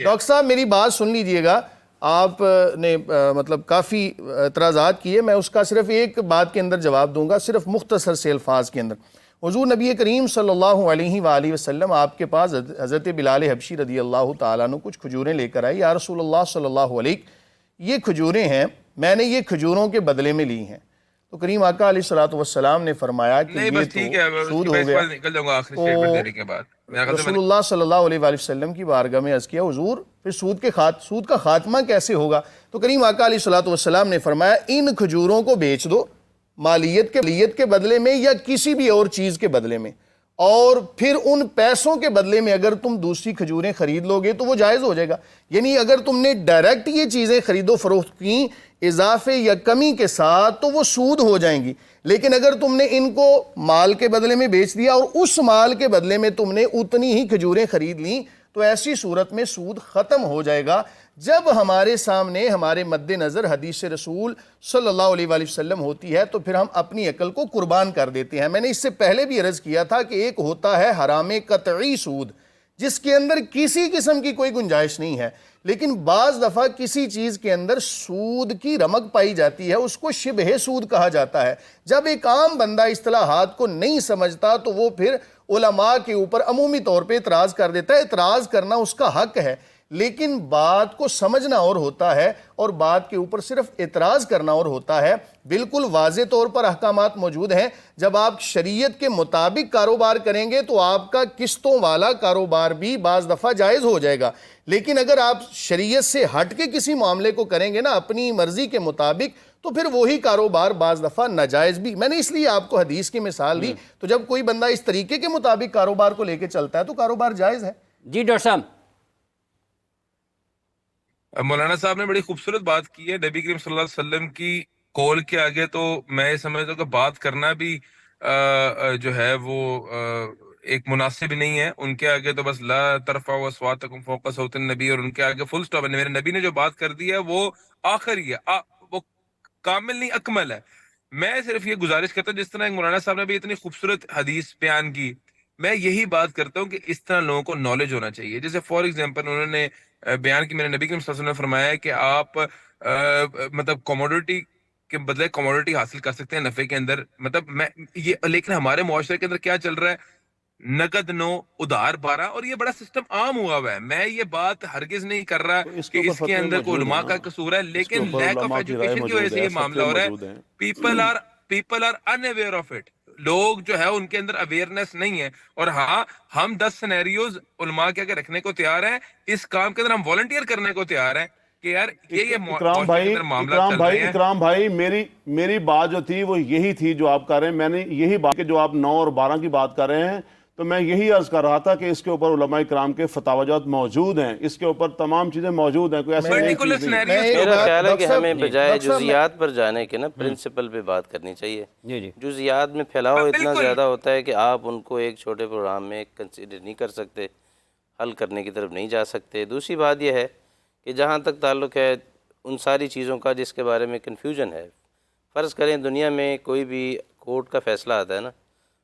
ڈاکٹر صاحب میری بات سن لیجئے گا, آپ نے مطلب کافی اعتراضات کیے, میں اس کا صرف ایک بات کے اندر جواب دوں گا, صرف مختصر سے الفاظ کے اندر. حضور نبی کریم صلی اللہ علیہ وآلہ وسلم آپ کے پاس حضرت بلال حبشی رضی اللہ تعالیٰ عنہ کچھ کھجوریں لے کر آئے. یا رسول اللہ صلی اللہ علیہ, یہ کھجوریں ہیں, میں نے یہ کھجوروں کے بدلے میں لی ہیں. تو کریم آقا علیہ السلام نے فرمایا کہ یہ تو سود ہو گیا. رسول اللہ صلی اللہ علیہ وآلہ وسلم کی بارگاہ میں عرض کیا, حضور پھر سود کا خاتمہ کیسے ہوگا؟ تو کریم آقا علیہ السلام نے فرمایا, ان کھجوروں کو بیچ دو مالیت کے بدلے میں یا کسی بھی اور چیز کے بدلے میں, اور پھر ان پیسوں کے بدلے میں اگر تم دوسری کھجوریں خرید لو گے تو وہ جائز ہو جائے گا. یعنی اگر تم نے ڈائریکٹ یہ چیزیں خرید و فروخت کی اضافے یا کمی کے ساتھ تو وہ سود ہو جائیں گی, لیکن اگر تم نے ان کو مال کے بدلے میں بیچ دیا اور اس مال کے بدلے میں تم نے اتنی ہی کھجوریں خرید لیں تو ایسی صورت میں سود ختم ہو جائے گا. جب ہمارے سامنے ہمارے مد نظر حدیث رسول صلی اللہ علیہ وآلہ وسلم ہوتی ہے تو پھر ہم اپنی عقل کو قربان کر دیتے ہیں. میں نے اس سے پہلے بھی عرض کیا تھا کہ ایک ہوتا ہے حرام قطعی سود, جس کے اندر کسی قسم کی کوئی گنجائش نہیں ہے, لیکن بعض دفعہ کسی چیز کے اندر سود کی رمق پائی جاتی ہے, اس کو شبہ سود کہا جاتا ہے. جب ایک عام بندہ اصطلاحات کو نہیں سمجھتا تو وہ پھر علماء کے اوپر عمومی طور پہ اعتراض کر دیتا ہے. اعتراض کرنا اس کا حق ہے, لیکن بات کو سمجھنا اور ہوتا ہے اور بات کے اوپر صرف اعتراض کرنا اور ہوتا ہے. بالکل واضح طور پر احکامات موجود ہیں. جب آپ شریعت کے مطابق کاروبار کریں گے تو آپ کا قسطوں والا کاروبار بھی بعض دفعہ جائز ہو جائے گا, لیکن اگر آپ شریعت سے ہٹ کے کسی معاملے کو کریں گے نا اپنی مرضی کے مطابق تو پھر وہی کاروبار بعض دفعہ ناجائز بھی. میں نے اس لیے آپ کو حدیث کی مثال دی. تو جب کوئی بندہ اس طریقے کے مطابق کاروبار کو لے کے چلتا ہے تو کاروبار جائز ہے. جی ڈاکٹر صاحب. مولانا صاحب نے بڑی خوبصورت بات کی ہے. نبی کریم صلی اللہ علیہ وسلم کی قول کے آگے تو میں سمجھتا ہوں کہ بات کرنا بھی جو ہے وہ ایک مناسب نہیں ہے. ان کے آگے تو بس لا ترفعوا اصواتکم فوق صوت النبی, اور ان کے آگے فل سٹاپ ہے. میرے نبی نے جو بات کر دی ہے وہ آخری ہے, وہ کامل نہیں اکمل ہے. میں صرف یہ گزارش کرتا ہوں, جس طرح مولانا صاحب نے بھی اتنی خوبصورت حدیث بیان کی, میں یہی بات کرتا ہوں کہ اس طرح لوگوں کو نالج ہونا چاہیے. جیسے فار ایگزامپل انہوں نے بیان کی, میرے نبی کریم صلی اللہ علیہ وسلم نے فرمایا ہے کہ آپ مطلب کوموڈیٹی کے بدلے کوموڈیٹی حاصل کر سکتے ہیں نفع کے اندر. مطلب میں یہ, لیکن ہمارے معاشرے کے اندر کیا چل رہا ہے, نقد 9 ادھار 12, اور یہ بڑا سسٹم عام ہوا ہوا ہے. میں یہ بات ہرگز نہیں کر رہا کہ اس کے اندر کوئی علماء کا قصور ہے, لیکن لیک آف ایجوکیشن کی وجہ سے یہ معاملہ ہو رہا ہے. People are unaware of it. لوگ جو ہے ان کے اندر اویئرنیس نہیں ہے. اور ہاں ہم 10 سینیریوز علماء کے آگے رکھنے کو تیار ہیں, اس کام کے اندر ہم والنٹیئر کرنے کو تیار ہیں کہ یار یہ معاشرے کے اندر معاملات چل رہے ہیں. اکرام بھائی میری بات جو تھی وہ یہی تھی جو آپ کر رہے ہیں. میں نے یہی بات کہ جو آپ 9 اور 12 کی بات کر رہے ہیں تو میں یہی عرض کر رہا تھا کہ اس کے اوپر علماء کرام کے فتاویٰ موجود ہیں, اس کے اوپر تمام چیزیں موجود ہیں. کوئی ایسا پرٹیکولر سینیریوز میرا خیال ہے کہ ہمیں بجائے جزیات پر جانے کے نا پرنسپل پہ بات کرنی چاہیے. جزیات میں پھیلاؤ اتنا زیادہ ہوتا ہے کہ آپ ان کو ایک چھوٹے پروگرام میں کنسیڈر نہیں کر سکتے, حل کرنے کی طرف نہیں جا سکتے. دوسری بات یہ ہے کہ جہاں تک تعلق ہے ان ساری چیزوں کا جس کے بارے میں کنفیوژن ہے, فرض کریں دنیا میں کوئی بھی کورٹ کا فیصلہ آتا ہے نا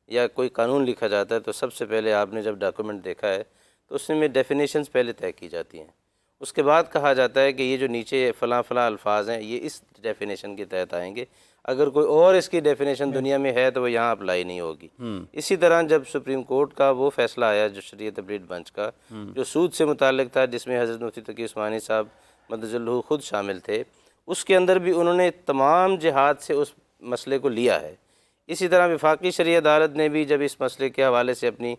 یا کوئی قانون لکھا جاتا ہے تو سب سے پہلے آپ نے جب ڈاکومنٹ دیکھا ہے تو اس میں ڈیفینیشنز پہلے طے کی جاتی ہیں. اس کے بعد کہا جاتا ہے کہ یہ جو نیچے فلاں فلاں الفاظ ہیں یہ اس ڈیفینیشن کے تحت آئیں گے, اگر کوئی اور اس کی ڈیفینیشن دنیا میں ہے تو وہ یہاں اپلائی نہیں ہوگی. اسی طرح جب سپریم کورٹ کا وہ فیصلہ آیا جو شریعت اپیلیٹ بنچ کا جو سود سے متعلق تھا, جس میں حضرت مفتی تقی عثمانی صاحب مدد اللہ خود شامل تھے, اس کے اندر بھی انہوں نے تمام جہات سے اس مسئلے کو لیا ہے. اسی طرح وفاقی شرعی عدالت نے بھی جب اس مسئلے کے حوالے سے اپنی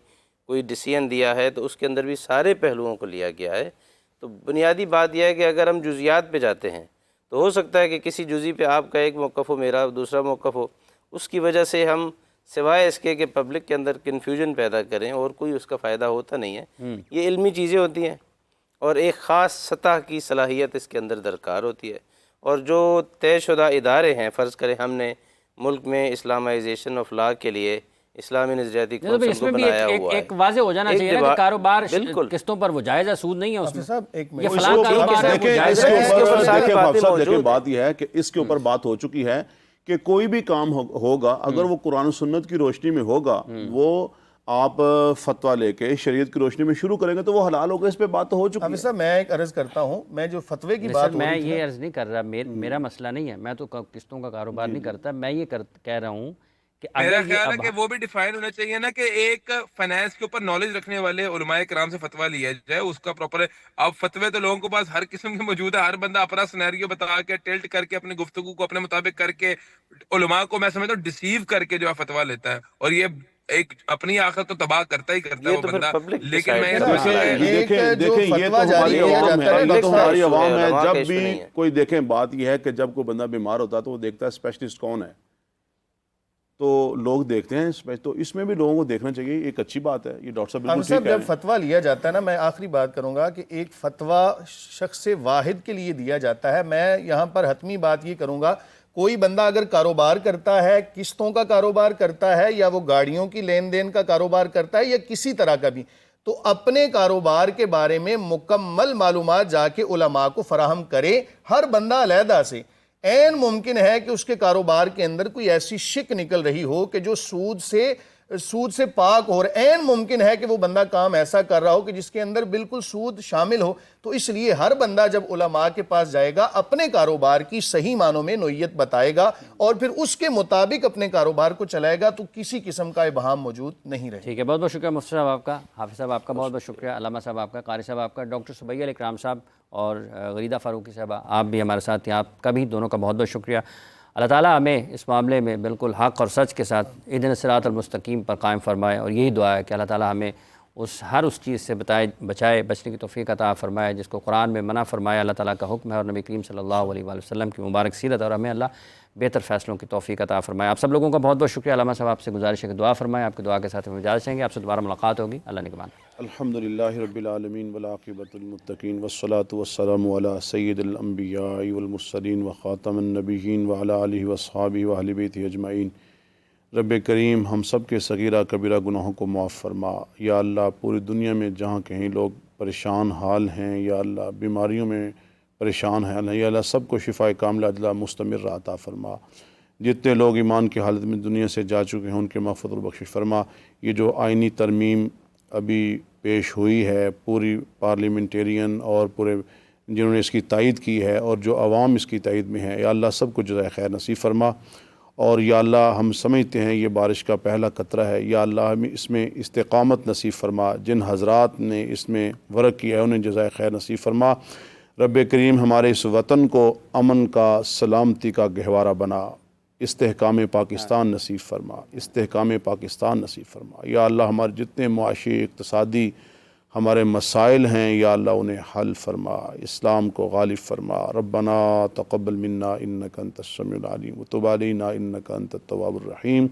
کوئی ڈیسیژن دیا ہے تو اس کے اندر بھی سارے پہلوؤں کو لیا گیا ہے. تو بنیادی بات یہ ہے کہ اگر ہم جزیات پہ جاتے ہیں تو ہو سکتا ہے کہ کسی جزی پہ آپ کا ایک موقف ہو, میرا دوسرا موقف ہو, اس کی وجہ سے ہم سوائے اس کے کہ پبلک کے اندر کنفیوژن پیدا کریں اور کوئی اس کا فائدہ ہوتا نہیں ہے. یہ علمی چیزیں ہوتی ہیں اور ایک خاص سطح کی صلاحیت اس کے اندر درکار ہوتی ہے. اور جو طے شدہ ادارے ہیں, فرض کریں ہم نے ملک میں اسلامائزیشن آف لا کے لیے اسلامی نظریاتی کونسل کو بنایا ہوا ہے. ایک واضح ہو جانا چاہیے کہ کاروبار قسطوں پر وہ جائز ہے, سود نہیں ہے اس میں. یہ فلاں کاروبار ہے وہ جائز ہے. دیکھیں بات یہ ہے کہ اس کے اوپر بات ہو چکی ہے کہ کوئی بھی کام ہوگا اگر وہ قرآن و سنت کی روشنی میں ہوگا, وہ آپ فتویٰ لے کے شریعت کی روشنی میں شروع کریں گے تو وہ حلال ہوگا. اس پہ بات تو ہو چکی ہے. صاحب میں ایک عرض کرتا ہوں, میں جو فتوے کی بات میں یہ عرض نہیں کر رہا, میرا مسئلہ نہیں ہے, میں تو قسطوں کا کاروبار نہیں کرتا. میں یہ کہہ رہا ہوں کہ میرا خیال ہے کہ وہ بھی ڈیفائن ہونا چاہیے نا کہ ایک فائنانس کے اوپر نالج رکھنے والے علماء کرام سے فتویٰ لیا جائے, اس کا پراپر. اب فتوے تو لوگوں کے پاس ہر قسم کے موجود ہے, ہر بندہ اپنا سینیریو بتا کے ٹلٹ کر کے اپنی گفتگو کو اپنے مطابق کر کے علماء کو میں سمجھتا ہوں ڈیسیو کر کے جو ہے فتویٰ لیتا ہے, اور یہ ایک اپنی آخرت تو تباہ کرتا ہی کرتا ہے وہ بندہ. لیکن میں دیکھیں یہ تو ہماری عوام ہے. جب بھی کوئی دیکھیں بات یہ ہے کہ جب کوئی بندہ بیمار ہوتا ہے تو وہ دیکھتا ہے اسپیشلسٹ کون ہے, تو لوگ دیکھتے ہیں. تو اس میں بھی لوگوں کو دیکھنا چاہیے, ایک اچھی بات ہے. یہ ڈاکٹر صاحب بالکل ٹھیک ہے. جب فتویٰ لیا جاتا ہے نا, میں آخری بات کروں گا کہ ایک فتویٰ شخص واحد کے لیے دیا جاتا ہے. میں یہاں پر حتمی بات یہ کروں گا, کوئی بندہ اگر کاروبار کرتا ہے, قسطوں کا کاروبار کرتا ہے یا وہ گاڑیوں کی لین دین کا کاروبار کرتا ہے یا کسی طرح کا بھی, تو اپنے کاروبار کے بارے میں مکمل معلومات جا کے علماء کو فراہم کرے. ہر بندہ علیحدہ سے. عین ممکن ہے کہ اس کے کاروبار کے اندر کوئی ایسی شک نکل رہی ہو کہ جو سود سے پاک ہو رہا ہے. عین ممکن ہے کہ وہ بندہ کام ایسا کر رہا ہو کہ جس کے اندر بالکل سود شامل ہو. تو اس لیے ہر بندہ جب علماء کے پاس جائے گا اپنے کاروبار کی صحیح معنوں میں نوعیت بتائے گا اور پھر اس کے مطابق اپنے کاروبار کو چلائے گا, تو کسی قسم کا ابہام موجود نہیں رہے. ٹھیک ہے, بہت بہت شکریہ مفتی صاحب آپ کا, حافظ صاحب آپ کا بہت بہت شکریہ, علامہ صاحب آپ کا, قاری صاحب آپ کا, ڈاکٹر سبیہ علی اکرام صاحب اور غریدہ فاروقی صاحبہ آپ بھی ہمارے ساتھ ہیں. آپ کا بھی دونوں کا بہت بہت شکریہ. اللہ تعالیٰ ہمیں اس معاملے میں بالکل حق اور سچ کے ساتھ اہدنا الصراط المستقیم پر قائم فرمائے, اور یہی دعا ہے کہ اللہ تعالیٰ ہمیں ہر اس چیز سے بچائے, بچنے کی توفیق عطا فرمائے جس کو قرآن میں منع فرمایا, اللہ تعالیٰ کا حکم ہے, اور نبی کریم صلی اللہ علیہ وآلہ وسلم کی مبارک سیرت, اور ہمیں اللہ بہتر فیصلوں کی توفیق عطا فرمائے. آپ سب لوگوں کا بہت بہت شکریہ. علامہ صاحب آپ سے گزارش ہے کہ دعا فرمائیں, آپ کی دعا کے ساتھ ہم اجازت چاہیں گے. آپ سے دوبارہ ملاقات ہوگی. اللہ نگہبان. الحمدللہ رب العالمین والعاقبۃ للمتقین والصلاۃ والسلام علی سید الانبیاء والمرسلین وخاتم النبیین وعلی آلہ واصحابہ واہل بیتہ اجمعین. رب کریم ہم سب کے صغیرہ کبیرہ گناہوں کو معاف فرما. یا اللہ پوری دنیا میں جہاں کہیں لوگ پریشان حال ہیں, یا اللہ بیماریوں میں پریشان ہیں, یا اللہ سب کو شفاء کاملہ عاجلہ مستمر عطا فرما. جتنے لوگ ایمان کی حالت میں دنیا سے جا چکے ہیں ان کے مغفرت اور بخشش فرما. یہ جو آئینی ترمیم ابھی پیش ہوئی ہے پوری پارلیمنٹیرین اور پورے جنہوں نے اس کی تائید کی ہے اور جو عوام اس کی تائید میں ہے, یا اللہ سب کو جزائے خیر نصیب فرما. اور یا اللہ ہم سمجھتے ہیں یہ بارش کا پہلا قطرہ ہے, یا اللہ ہمیں اس میں استقامت نصیب فرما. جن حضرات نے اس میں ورک کیا ہے انہیں جزائے خیر نصیب فرما. رب کریم ہمارے اس وطن کو امن کا, سلامتی کا گہوارہ بنا. استحکام پاکستان نصیب فرما، استحکام پاکستان نصیب فرما۔ یا اللہ ہمارے جتنے معاشی اقتصادی ہمارے مسائل ہیں یا اللہ انہیں حل فرما، اسلام کو غالب فرما۔ ربنا تقبل منا انک انت السمیع العلیم وتب علینا انک انت التواب الرحیم،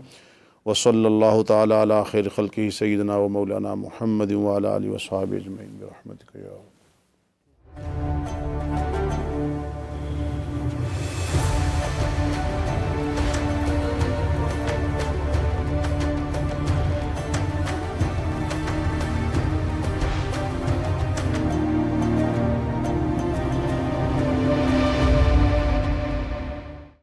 وصلی اللہ تعالی علی خیر خلقہ سیدنا و مولانا محمد وعلی آلہ وصحبہ اجمعین برحمتک یا